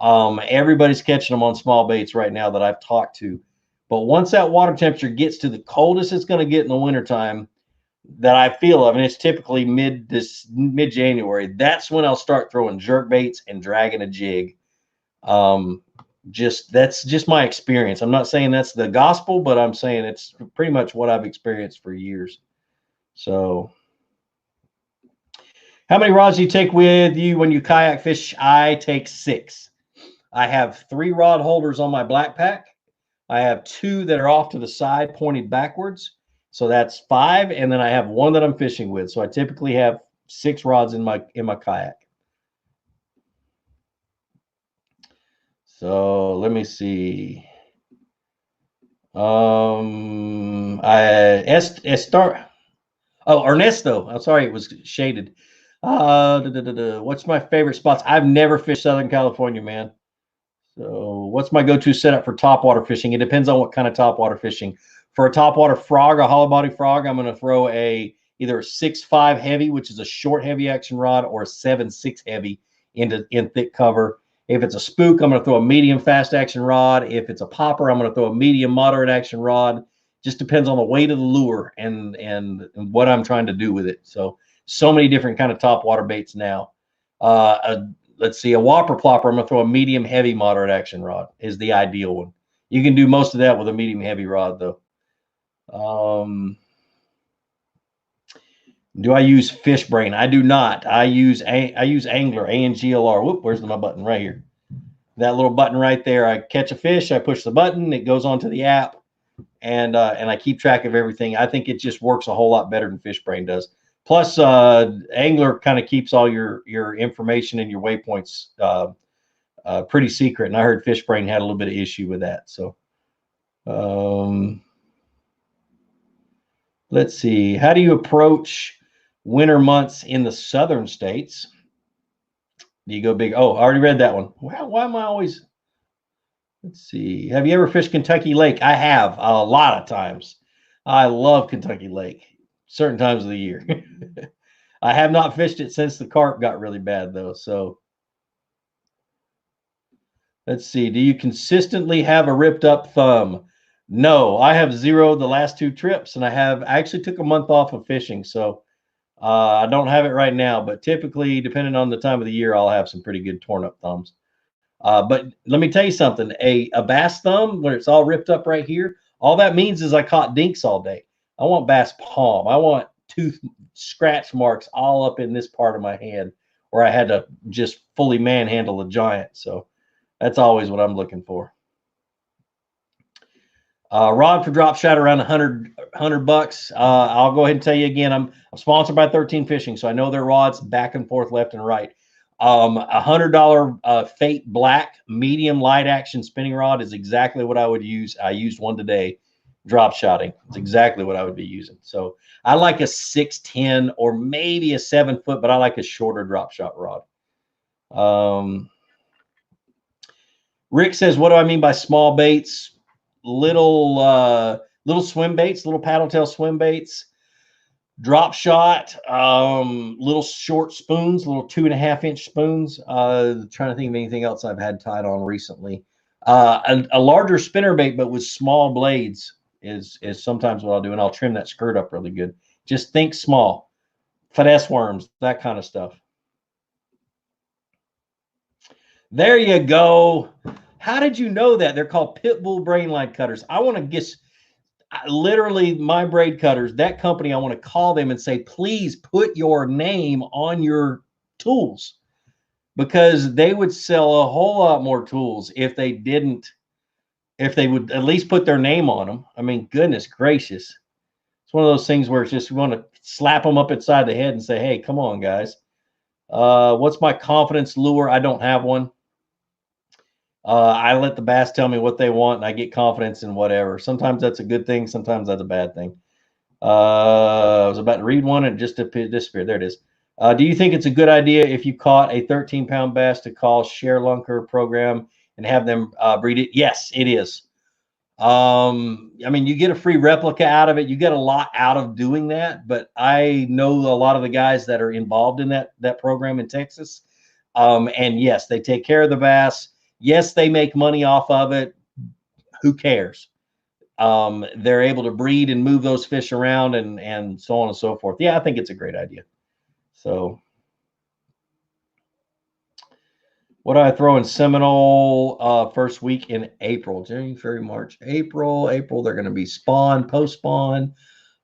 B: Everybody's catching them on small baits right now that I've talked to. But once that water temperature gets to the coldest it's going to get in the wintertime that I feel of, and it's typically mid-January, that's when I'll start throwing jerk baits and dragging a jig. That's just my experience. I'm not saying that's the gospel, but I'm saying it's pretty much what I've experienced for years. So how many rods do you take with you when you kayak fish? I take 6. I have 3 rod holders on my black pack. I have 2 that are off to the side pointed backwards. So that's 5. And then I have 1 that I'm fishing with. So I typically have 6 rods in my kayak. So let me see. Ernesto. I'm sorry, it was shaded. What's my favorite spots? I've never fished Southern California, man. So what's my go-to setup for topwater fishing? It depends on what kind of topwater fishing. For a topwater frog, a hollow body frog, I'm going to throw either a 6.5 heavy, which is a short heavy action rod, or a 7.6 heavy in thick cover. If it's a spook, I'm going to throw a medium fast action rod. If it's a popper, I'm going to throw a medium moderate action rod. Just depends on the weight of the lure and what I'm trying to do with it. So many different kind of topwater baits now. Let's see, a whopper plopper, I'm going to throw a medium heavy moderate action rod is the ideal one. You can do most of that with a medium heavy rod though. Do I use fish brain? I do not. I use Angler, ANGLR. Whoop, where's my button? Right here. That little button right there. I catch a fish, I push the button, it goes onto the app, and I keep track of everything. I think it just works a whole lot better than fish brain does. Plus, Angler kind of keeps all your information and your waypoints pretty secret. And I heard Fishbrain had a little bit of issue with that. So let's see. How do you approach winter months in the southern states? Do you go big? Oh, I already read that one. Why am I always... Let's see. Have you ever fished Kentucky Lake? I have a lot of times. I love Kentucky Lake. Certain times of the year. I have not fished it since the carp got really bad though. So let's see. Do you consistently have a ripped up thumb? No, I have 0 the last 2 trips, and I actually took a month off of fishing. So I don't have it right now, but typically, depending on the time of the year, I'll have some pretty good torn up thumbs. But let me tell you something, a bass thumb where it's all ripped up right here, all that means is I caught dinks all day. I want bass palm. I want tooth scratch marks all up in this part of my hand where I had to just fully manhandle a giant. So that's always what I'm looking for. Rod for drop shot around $100. I'll go ahead and tell you again, I'm sponsored by 13 Fishing, so I know their rods back and forth, left and right. $100 Fate Black medium light action spinning rod is exactly what I would use. I used one today, drop shotting. It's exactly what I would be using. So I like a 6'10" or maybe a 7 foot, but I like a shorter drop shot rod. Rick says, what do I mean by small baits? little swim baits, little paddle tail swim baits, drop shot, little short spoons, little 2.5-inch spoons. Trying to think of anything else I've had tied on recently. A larger spinner bait, but with small blades is sometimes what I'll do, and I'll trim that skirt up really good. Just think small, finesse worms, that kind of stuff. There you go. How did you know that? They're called Pitbull brain line cutters. I want to guess. Literally, my braid cutters, that company, I want to call them and say, please put your name on your tools, because they would sell a whole lot more tools if they would at least put their name on them. I mean, goodness gracious. It's one of those things where it's just, we want to slap them up inside the head and say, hey, come on, guys. What's my confidence lure? I don't have one. I let the bass tell me what they want, and I get confidence in whatever. Sometimes that's a good thing. Sometimes that's a bad thing. I was about to read one and it just disappeared. There it is. Do you think it's a good idea if you caught a 13-pound bass to call Share Lunker program and have them breed it? Yes, it is. I mean, you get a free replica out of it. You get a lot out of doing that. But I know a lot of the guys that are involved in that program in Texas. And yes, they take care of the bass. Yes, they make money off of it. Who cares? They're able to breed and move those fish around and so on and so forth. Yeah, I think it's a great idea. So what do I throw in Seminole first week in April? January, February, March, April. They're going to be spawn, post-spawn.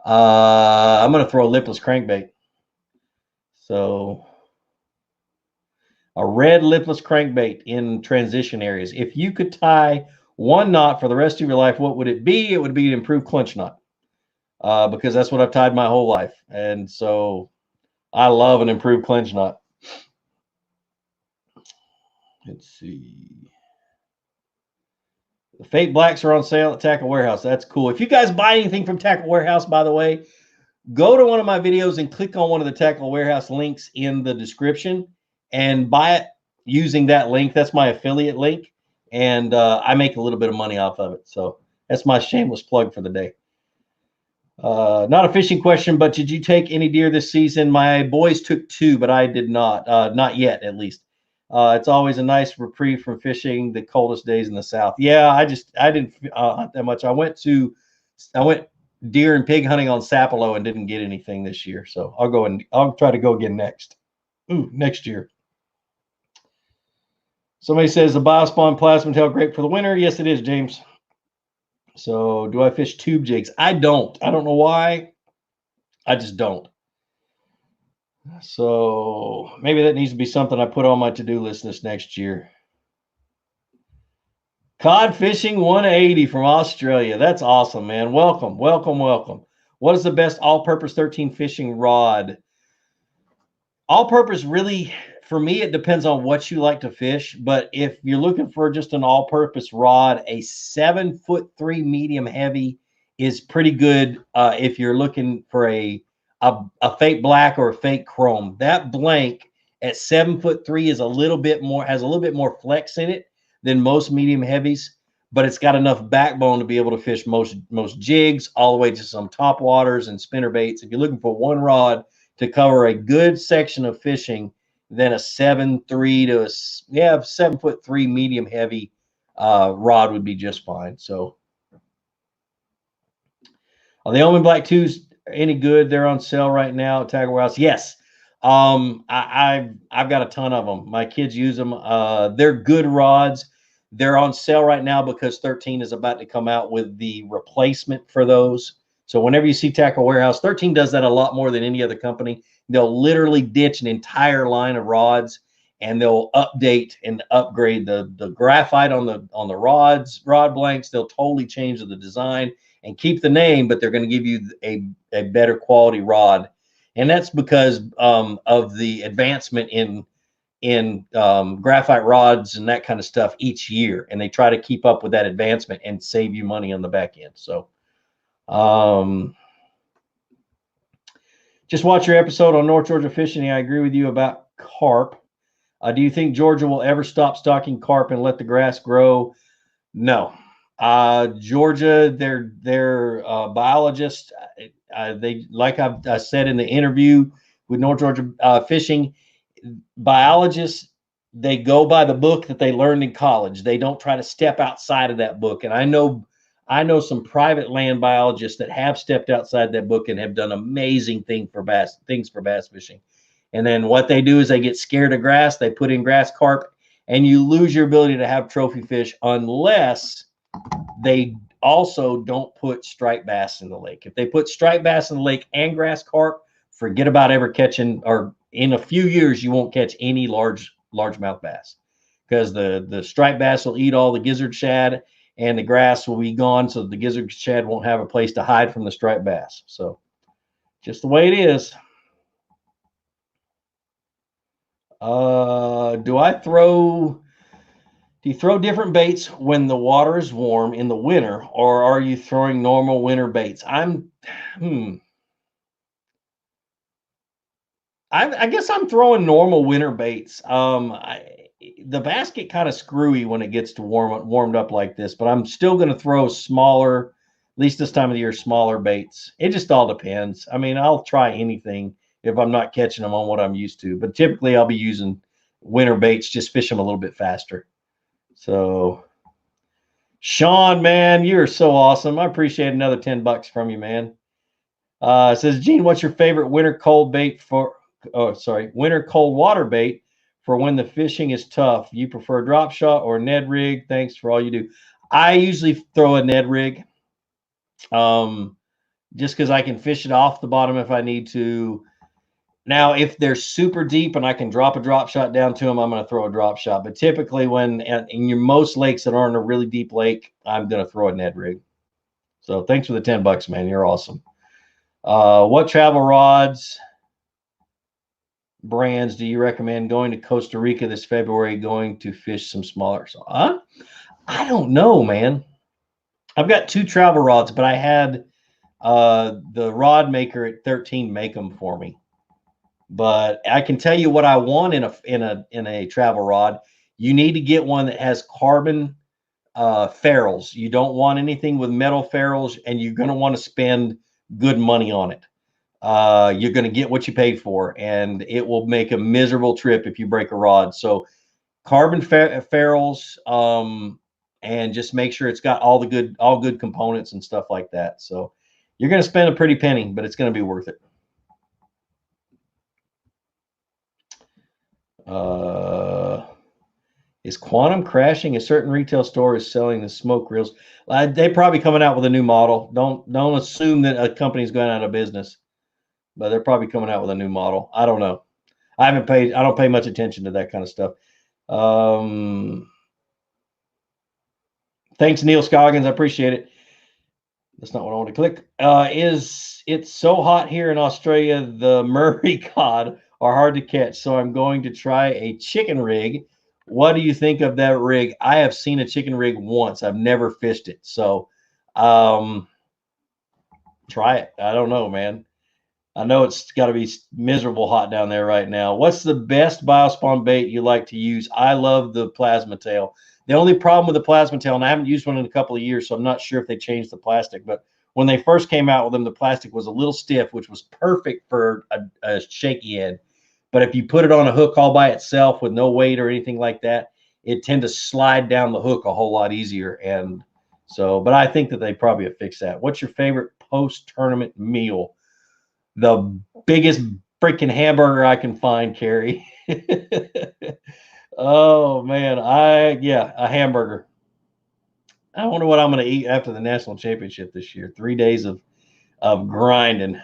B: I'm going to throw a lipless crankbait. So a red lipless crankbait in transition areas. If you could tie one knot for the rest of your life, what would it be? It would be an improved clinch knot, because that's what I've tied my whole life. And so I love an improved clinch knot. Let's see. The Fate Blacks are on sale at Tackle Warehouse. That's cool. If you guys buy anything from Tackle Warehouse, by the way, go to one of my videos and click on one of the Tackle Warehouse links in the description and buy it using that link. That's my affiliate link, and I make a little bit of money off of it. So that's my shameless plug for the day. Not a fishing question, but did you take any deer this season? My boys took 2, but I did not. Not yet, at least. It's always a nice reprieve from fishing the coldest days in the South. Yeah, I didn't hunt that much. I went deer and pig hunting on Sapelo and didn't get anything this year. So I'll try to go again next year. Somebody says the Biospawn plasma tail great for the winter. Yes, it is, James. So do I fish tube jigs? I don't know why. I just don't. So maybe that needs to be something I put on my to-do list this next year. Cod Fishing 180 from Australia. That's awesome, man. Welcome. What is the best all-purpose 13 fishing rod? All-purpose, really, for me, it depends on what you like to fish. But if you're looking for just an all-purpose rod, a 7'3" medium heavy is pretty good. If you're looking for a fake black or a fake chrome, that blank at 7'3" is has a little bit more flex in it than most medium heavies, but it's got enough backbone to be able to fish most jigs, all the way to some top waters and spinner baits. If you're looking for one rod to cover a good section of fishing, then a 7'3" to a 7'3" medium heavy rod would be just fine. So are the Omen Black 2s any good? They're on sale right now at Tackle Warehouse. Yes. I've got a ton of them. My kids use them. They're good rods. They're on sale right now because 13 is about to come out with the replacement for those. So whenever you see Tackle Warehouse, 13 does that a lot more than any other company. They'll literally ditch an entire line of rods, and they'll update and upgrade the graphite on the rod blanks. They'll totally change the design and keep the name, but they're going to give you a better quality rod. And that's because of the advancement in graphite rods and that kind of stuff each year. And they try to keep up with that advancement and save you money on the back end. So just watch your episode on North Georgia fishing. I agree with you about carp. Do you think Georgia will ever stop stocking carp and let the grass grow? No. Georgia, they're biologists. They, like I said in the interview with North Georgia Fishing, biologists, they go by the book that they learned in college. They don't try to step outside of that book. And I know some private land biologists that have stepped outside that book and have done amazing things for bass fishing. And then what they do is they get scared of grass, they put in grass carp, and you lose your ability to have trophy fish unless they also don't put striped bass in the lake. If they put striped bass in the lake and grass carp, forget about ever catching, or in a few years, you won't catch any largemouth bass, because the striped bass will eat all the gizzard shad and the grass will be gone. So the gizzard shad won't have a place to hide from the striped bass. So just the way it is. Do you throw different baits when the water is warm in the winter, or are you throwing normal winter baits? I guess I'm throwing normal winter baits. The bass get kind of screwy when it gets to warmed up like this, but I'm still going to throw smaller, at least this time of the year, smaller baits. It just all depends. I mean, I'll try anything if I'm not catching them on what I'm used to, but typically I'll be using winter baits, just fish them a little bit faster. So, Sean, man, you're so awesome. I appreciate another $10 from you, man. It says, Gene, what's your favorite winter cold bait for? Oh, sorry, winter cold water bait for when the fishing is tough. You prefer drop shot or Ned rig? Thanks for all you do. I usually throw a Ned rig, just because I can fish it off the bottom if I need to. Now, if they're super deep and I can drop a drop shot down to them, I'm going to throw a drop shot. But typically, when in your most lakes that aren't a really deep lake, I'm going to throw a Ned rig. So thanks for the $10, man. You're awesome. What travel rods brands do you recommend going to Costa Rica this February, going to fish some smaller? So, I don't know, man. I've got 2 travel rods, but I had the rod maker at 13 make them for me. But I can tell you what I want in a travel rod. You need to get one that has carbon ferrules. You don't want anything with metal ferrules, and you're going to want to spend good money on it. You're going to get what you paid for, and it will make a miserable trip if you break a rod. So carbon ferrules, and just make sure it's got all good components and stuff like that. So you're going to spend a pretty penny, but it's going to be worth it. Is Quantum crashing? A certain retail store is selling the smoke reels. They're probably coming out with a new model. Don't assume that a company's going out of business, but they're probably coming out with a new model. I don't know. I don't pay much attention to that kind of stuff. Thanks, Neil Scoggins. I appreciate it. That's not what I want to click. It's so hot here in Australia, the Murray cod are hard to catch, so I'm going to try a chicken rig. What do you think of that rig? I have seen a chicken rig once. I've never fished it. So try it. I don't know, man. I know it's got to be miserable hot down there right now. What's the best biospawn bait you like to use? I love the plasma tail. The only problem with the plasma tail, and I haven't used one in a couple of years, so I'm not sure if they changed the plastic, but when they first came out with them, the plastic was a little stiff, which was perfect for a shaky head. But if you put it on a hook all by itself with no weight or anything like that, it tend to slide down the hook a whole lot easier. And so, but I think that they probably have fixed that. What's your favorite post-tournament meal? The biggest freaking hamburger I can find, Carrie. Oh man, a hamburger. I wonder what I'm going to eat after the national championship this year. 3 days of grinding.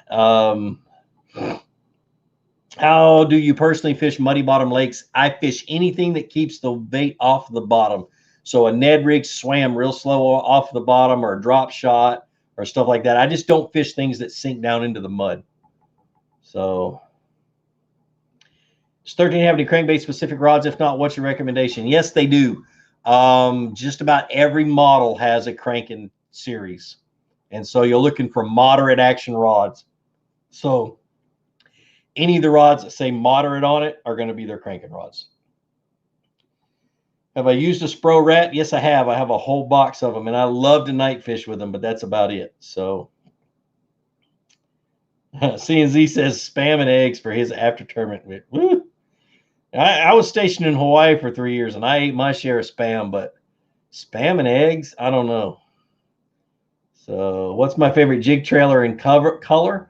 B: How do you personally fish muddy bottom lakes? I fish anything that keeps the bait off the bottom. So a Ned rig swam real slow off the bottom, or a drop shot or stuff like that. I just don't fish things that sink down into the mud. So does 13 have any crankbait specific rods? If not, what's your recommendation? Yes, they do. Just about every model has a cranking series. And so you're looking for moderate action rods. So any of the rods that say moderate on it are going to be their cranking rods. Have I used a Spro Rat? Yes, I have. I have a whole box of them, and I love to night fish with them, but that's about it. So CNZ says spam and eggs for his after tournament. Woo! I was stationed in Hawaii for 3 years, and I ate my share of spam, but spam and eggs, I don't know. So what's my favorite jig trailer in color?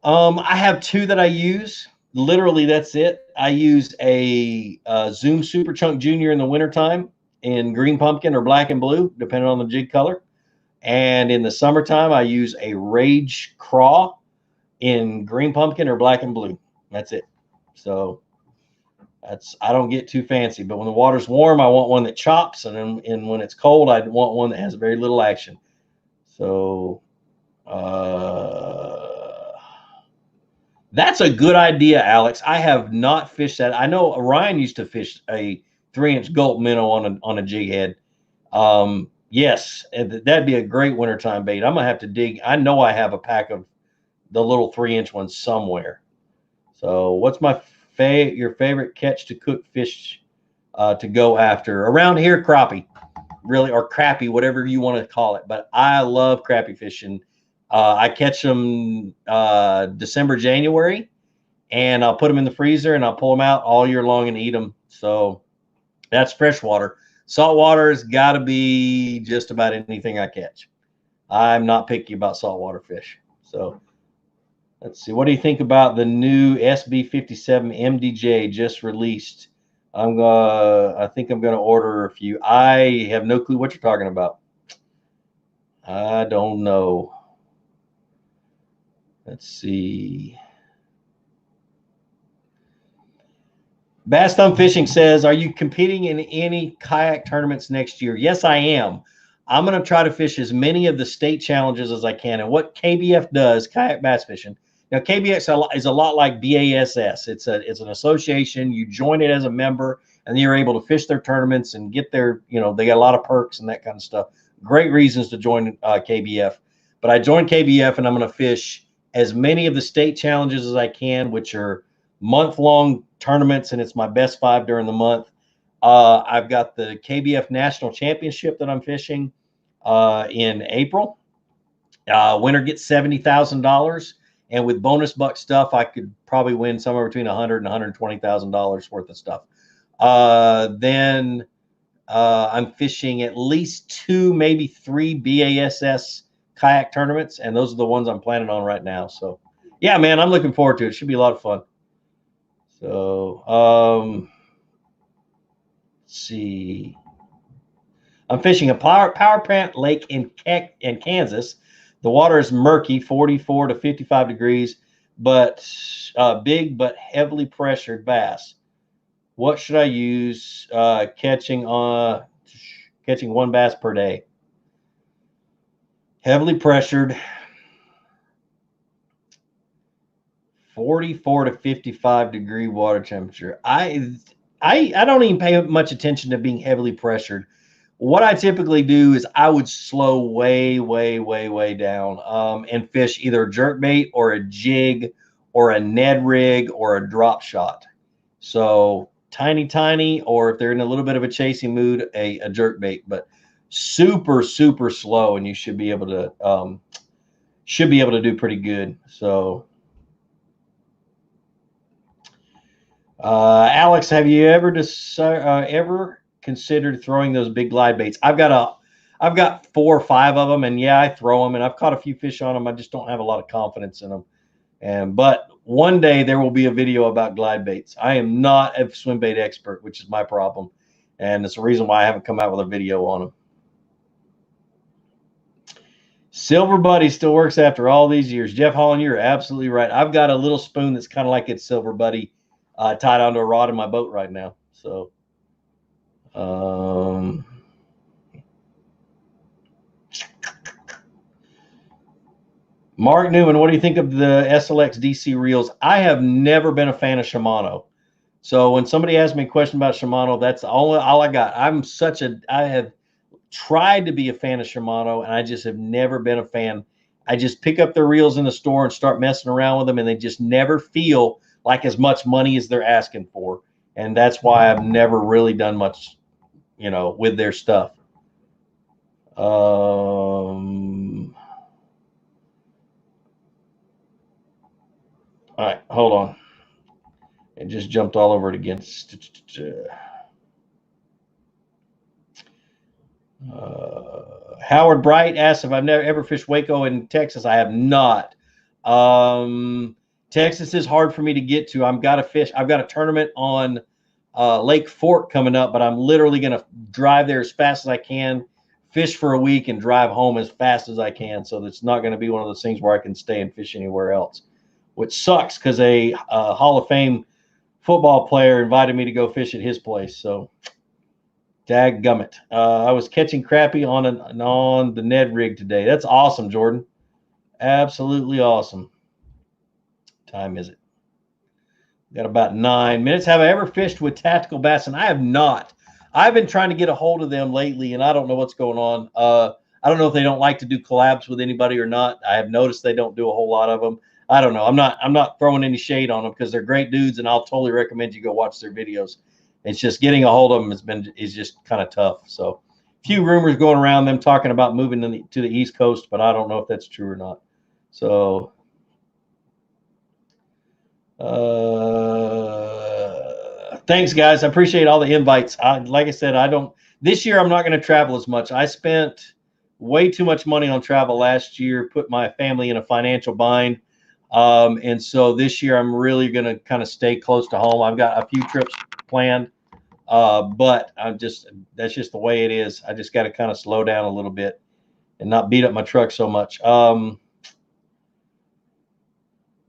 B: I have two that I use. Literally, that's it. I use a Zoom Super Chunk Junior in the wintertime in green pumpkin or black and blue, depending on the jig color. And in the summertime, I use a Rage Craw in green pumpkin or black and blue. That's it. So I don't get too fancy. But when the water's warm, I want one that chops, and when it's cold, I want one that has very little action. So that's a good idea, Alex. I have not fished that. I know Ryan used to fish a 3-inch gulp minnow on a jig head. Yes, that'd be a great wintertime bait. I'm gonna have to dig. I know I have a pack of the little 3-inch ones somewhere. So, what's your favorite catch to cook fish to go after? Around here, crappie, really, or crappie, whatever you want to call it. But I love crappie fishing. I catch them December, January, and I'll put them in the freezer and I'll pull them out all year long and eat them. So that's freshwater. Saltwater has got to be just about anything I catch. I'm not picky about saltwater fish. So let's see. What do you think about the new SB57 MDJ just released? I think I'm gonna order a few. I have no clue what you're talking about. I don't know. Let's see. Bass Thumb Fishing says, are you competing in any kayak tournaments next year? Yes, I am. I'm going to try to fish as many of the state challenges as I can. And what KBF does, Kayak Bass Fishing, now KBF is a lot like BASS. It's an association. You join it as a member, and then you're able to fish their tournaments and get their, they got a lot of perks and that kind of stuff. Great reasons to join KBF. But I joined KBF, and I'm going to fish as many of the state challenges as I can, which are month-long tournaments, and it's my best 5 during the month. I've got the KBF National Championship that I'm fishing in April. Winner gets $70,000, and with bonus buck stuff, I could probably win somewhere between $100,000 and $120,000 worth of stuff. Then I'm fishing at least 2, maybe 3 BASS kayak tournaments, and those are the ones I'm planning on right now. So, yeah, man, I'm looking forward to it. It should be a lot of fun. So, let's see. I'm fishing a power plant lake in Kansas. The water is murky, 44 to 55 degrees, but big but heavily pressured bass. What should I use catching one bass per day? Heavily pressured, 44 to 55 degree water temperature. I don't even pay much attention to being heavily pressured. What I typically do is I would slow way down and fish either a jerkbait or a jig or a Ned rig or a drop shot. So tiny, or if they're in a little bit of a chasing mood, a jerkbait, but super slow, and you should be able to do pretty good. So Alex, have you ever considered throwing those big glide baits? I've got 4 or 5 of them, and yeah, I throw them, and I've caught a few fish on them. I just don't have a lot of confidence in them. But one day there will be a video about glide baits. I am not a swim bait expert, which is my problem, and it's the reason why I haven't come out with a video on them. Silver Buddy still works after all these years. Jeff Holland, you're absolutely right. I've got a little spoon that's kind of like it's Silver Buddy tied onto a rod in my boat right now. So, Mark Newman, what do you think of the SLX DC reels? I have never been a fan of Shimano. So when somebody asks me a question about Shimano, that's all I got. I have tried to be a fan of Shimano, and I just have never been a fan. I just pick up their reels in the store and start messing around with them, and they just never feel like as much money as they're asking for. And that's why I've never really done much, with their stuff. All right, hold on. It just jumped all over it again. Howard Bright asks if I've never ever fished Waco in Texas. I have not. Texas is hard for me to get to. I've got a tournament on Lake Fork coming up, but I'm literally going to drive there as fast as I can, fish for a week, and drive home as fast as I can. So it's not going to be one of those things where I can stay and fish anywhere else, which sucks because a Hall of Fame football player invited me to go fish at his place. So dadgummit. I was catching crappie on the Ned rig today. That's awesome, Jordan. Absolutely awesome. Time is it? Got about 9 minutes. Have I ever fished with tactical bass? And I have not. I've been trying to get a hold of them lately, and I don't know what's going on. I don't know if they don't like to do collabs with anybody or not. I have noticed they don't do a whole lot of them. I don't know. I'm not throwing any shade on them because they're great dudes, and I'll totally recommend you go watch their videos. It's just getting a hold of them is just kind of tough. So, a few rumors going around them talking about moving to the East Coast, but I don't know if that's true or not. So. Thanks, guys. I appreciate all the invites. Like I said, this year I'm not going to travel as much. I spent way too much money on travel last year, put my family in a financial bind. And so this year I'm really going to kind of stay close to home. I've got a few trips planned, but that's just the way it is. I just got to kind of slow down a little bit and not beat up my truck so much.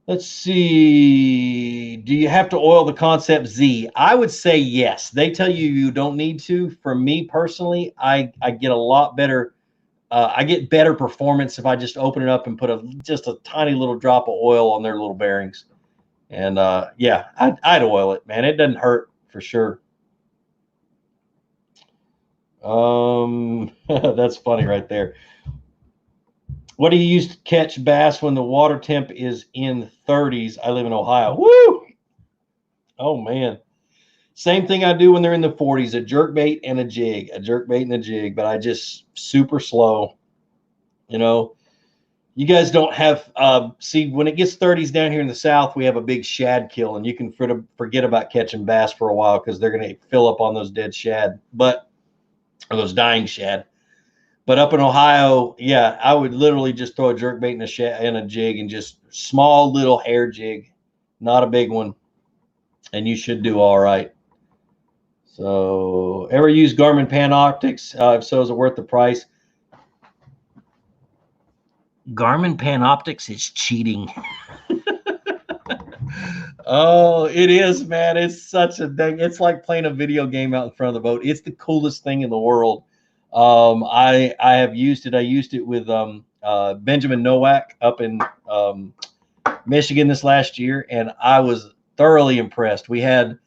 B: Let's see. Do you have to oil the Concept Z? I would say yes. They tell you don't need to. For me personally, I get a lot better. I get better performance if I just open it up and put just a tiny little drop of oil on their little bearings. And yeah, I'd oil it, man. It doesn't hurt for sure. That's funny right there. What do you use to catch bass when the water temp is in 30s? I live in Ohio. Woo! Oh, man. Same thing I do when they're in the 40s, a jerkbait and a jig. A jerkbait and a jig, but I just super slow. You guys don't have see, when it gets 30s down here in the South, we have a big shad kill, and you can forget about catching bass for a while because they're going to fill up on those dead shad, or those dying shad. But up in Ohio, yeah, I would literally just throw a jerkbait and a jig, and just small little hair jig, not a big one, and you should do all right. So, ever use Garmin Panoptix? If so, is it worth the price? Garmin Panoptix is cheating. Oh, it is, man. It's such a thing. It's like playing a video game out in front of the boat. It's the coolest thing in the world. I have used it. I used it with Benjamin Nowak up in Michigan this last year, and I was thoroughly impressed. We had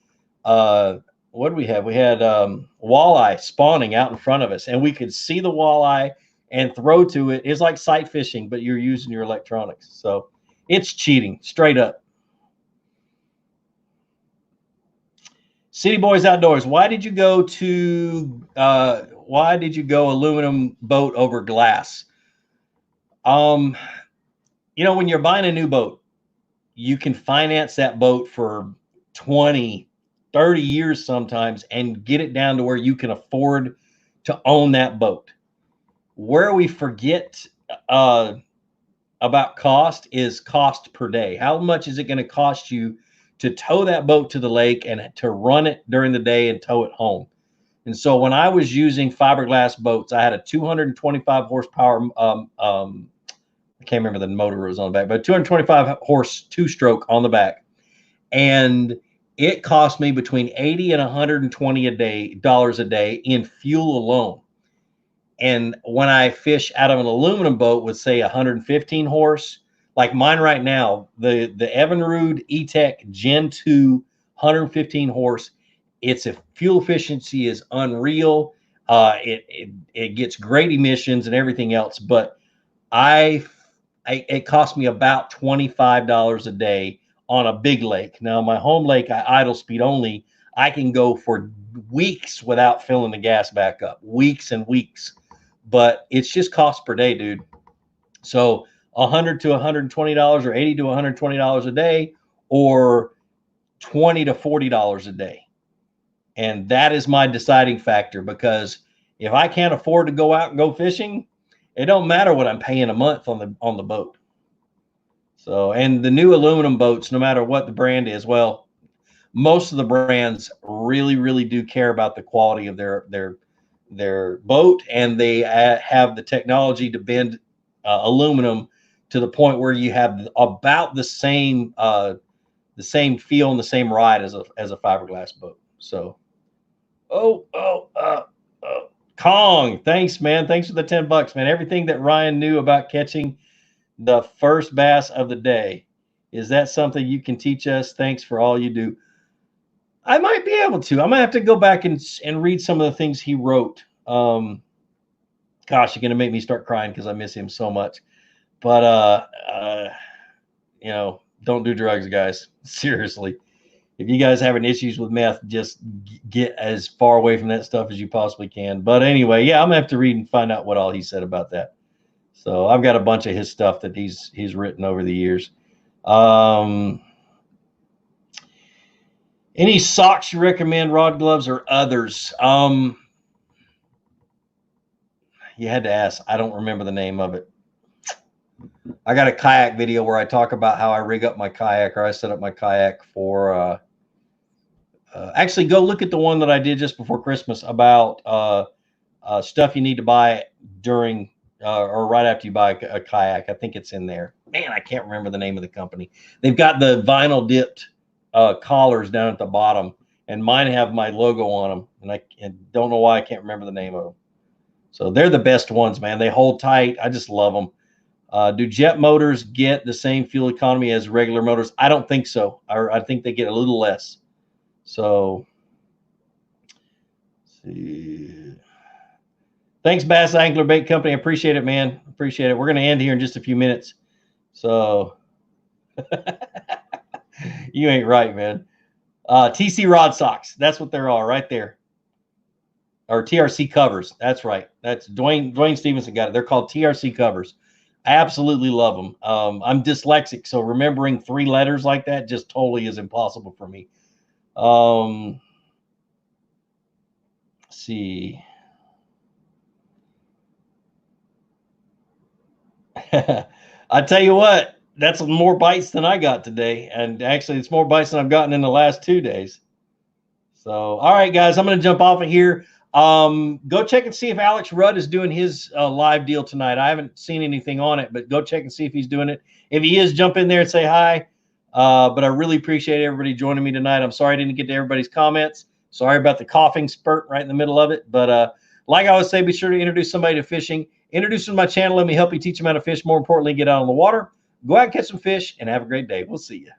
B: what did we have? We had walleye spawning out in front of us, and we could see the walleye and throw to it. It's like sight fishing, but you're using your electronics. So it's cheating, straight up. City Boys Outdoors. Why did you go aluminum boat over glass? When you're buying a new boat, you can finance that boat for 20, 30 years sometimes and get it down to where you can afford to own that boat. Where we forget about cost is cost per day. How much is it going to cost you to tow that boat to the lake and to run it during the day and tow it home? And so when I was using fiberglass boats, I had a 225 horsepower, I can't remember the motor was on the back, but 225 horse two-stroke on the back. And it cost me between $80 and $120 a day in fuel alone. And when I fish out of an aluminum boat with, say, 115 horse, like mine right now, the Evinrude E-Tech Gen 2 115 horse, its fuel efficiency is unreal. It gets great emissions and everything else, but it cost me about $25 a day on a big lake. Now, my home lake, I idle speed only. I can go for weeks without filling the gas back up, weeks and weeks. But it's just cost per day, dude. So $100 to $120 or $80 to $120 a day, or $20 to $40 a day. And that is my deciding factor, because if I can't afford to go out and go fishing, it don't matter what I'm paying a month on the boat. So, and the new aluminum boats, no matter what the brand is, well, most of the brands really, really do care about the quality of their boat, and they have the technology to bend aluminum to the point where you have about the same feel and the same ride as a fiberglass boat. So, Kong, thanks, man. Thanks for the $10, man. Everything that Ryan knew about catching the first bass of the day. Is that something you can teach us? Thanks for all you do. I might be able to. I might have to go back and read some of the things he wrote. Gosh, you're gonna make me start crying because I miss him so much. But you know, don't do drugs, guys. Seriously. If you guys having issues with meth, just get as far away from that stuff as you possibly can. But anyway, yeah, I'm gonna have to read and find out what all he said about that. So I've got a bunch of his stuff that he's written over the years. Any socks you recommend, rod gloves or others? You had to ask. I don't remember the name of it. I got a kayak video where I talk about how I rig up my kayak, or I set up my kayak for. Actually, go look at the one that I did just before Christmas about stuff you need to buy during or right after you buy a kayak. I think it's in there. Man, I can't remember the name of the company. They've got the vinyl dipped collars down at the bottom, and mine have my logo on them, and I don't know why I can't remember the name of them. So they're the best ones, man. They hold tight. I just love them. Do jet motors get the same fuel economy as regular motors? I don't think so. I think they get a little less. So, let's see. Thanks, Bass Angler Bait Company. I appreciate it, man. Appreciate it. We're going to end here in just a few minutes. So, you ain't right, man. TC rod socks. That's what they're all right there. Or TRC covers. That's right. That's Dwayne Stevenson got it. They're called TRC covers. I absolutely love them. I'm dyslexic, so remembering 3 letters like that just totally is impossible for me. Let's see. I tell you what, that's more bites than I got today. And actually, it's more bites than I've gotten in the last 2 days. So, all right, guys, I'm going to jump off of here. Go check and see if Alex Rudd is doing his live deal tonight. I haven't seen anything on it, but go check and see if he's doing it. If he is, jump in there and say hi. But I really appreciate everybody joining me tonight. I'm sorry I didn't get to everybody's comments. Sorry about the coughing spurt right in the middle of it. But like I always say, be sure to introduce somebody to fishing. Introduce them to my channel. Let me help you teach them how to fish. More importantly, get out on the water. Go out and catch some fish and have a great day. We'll see you.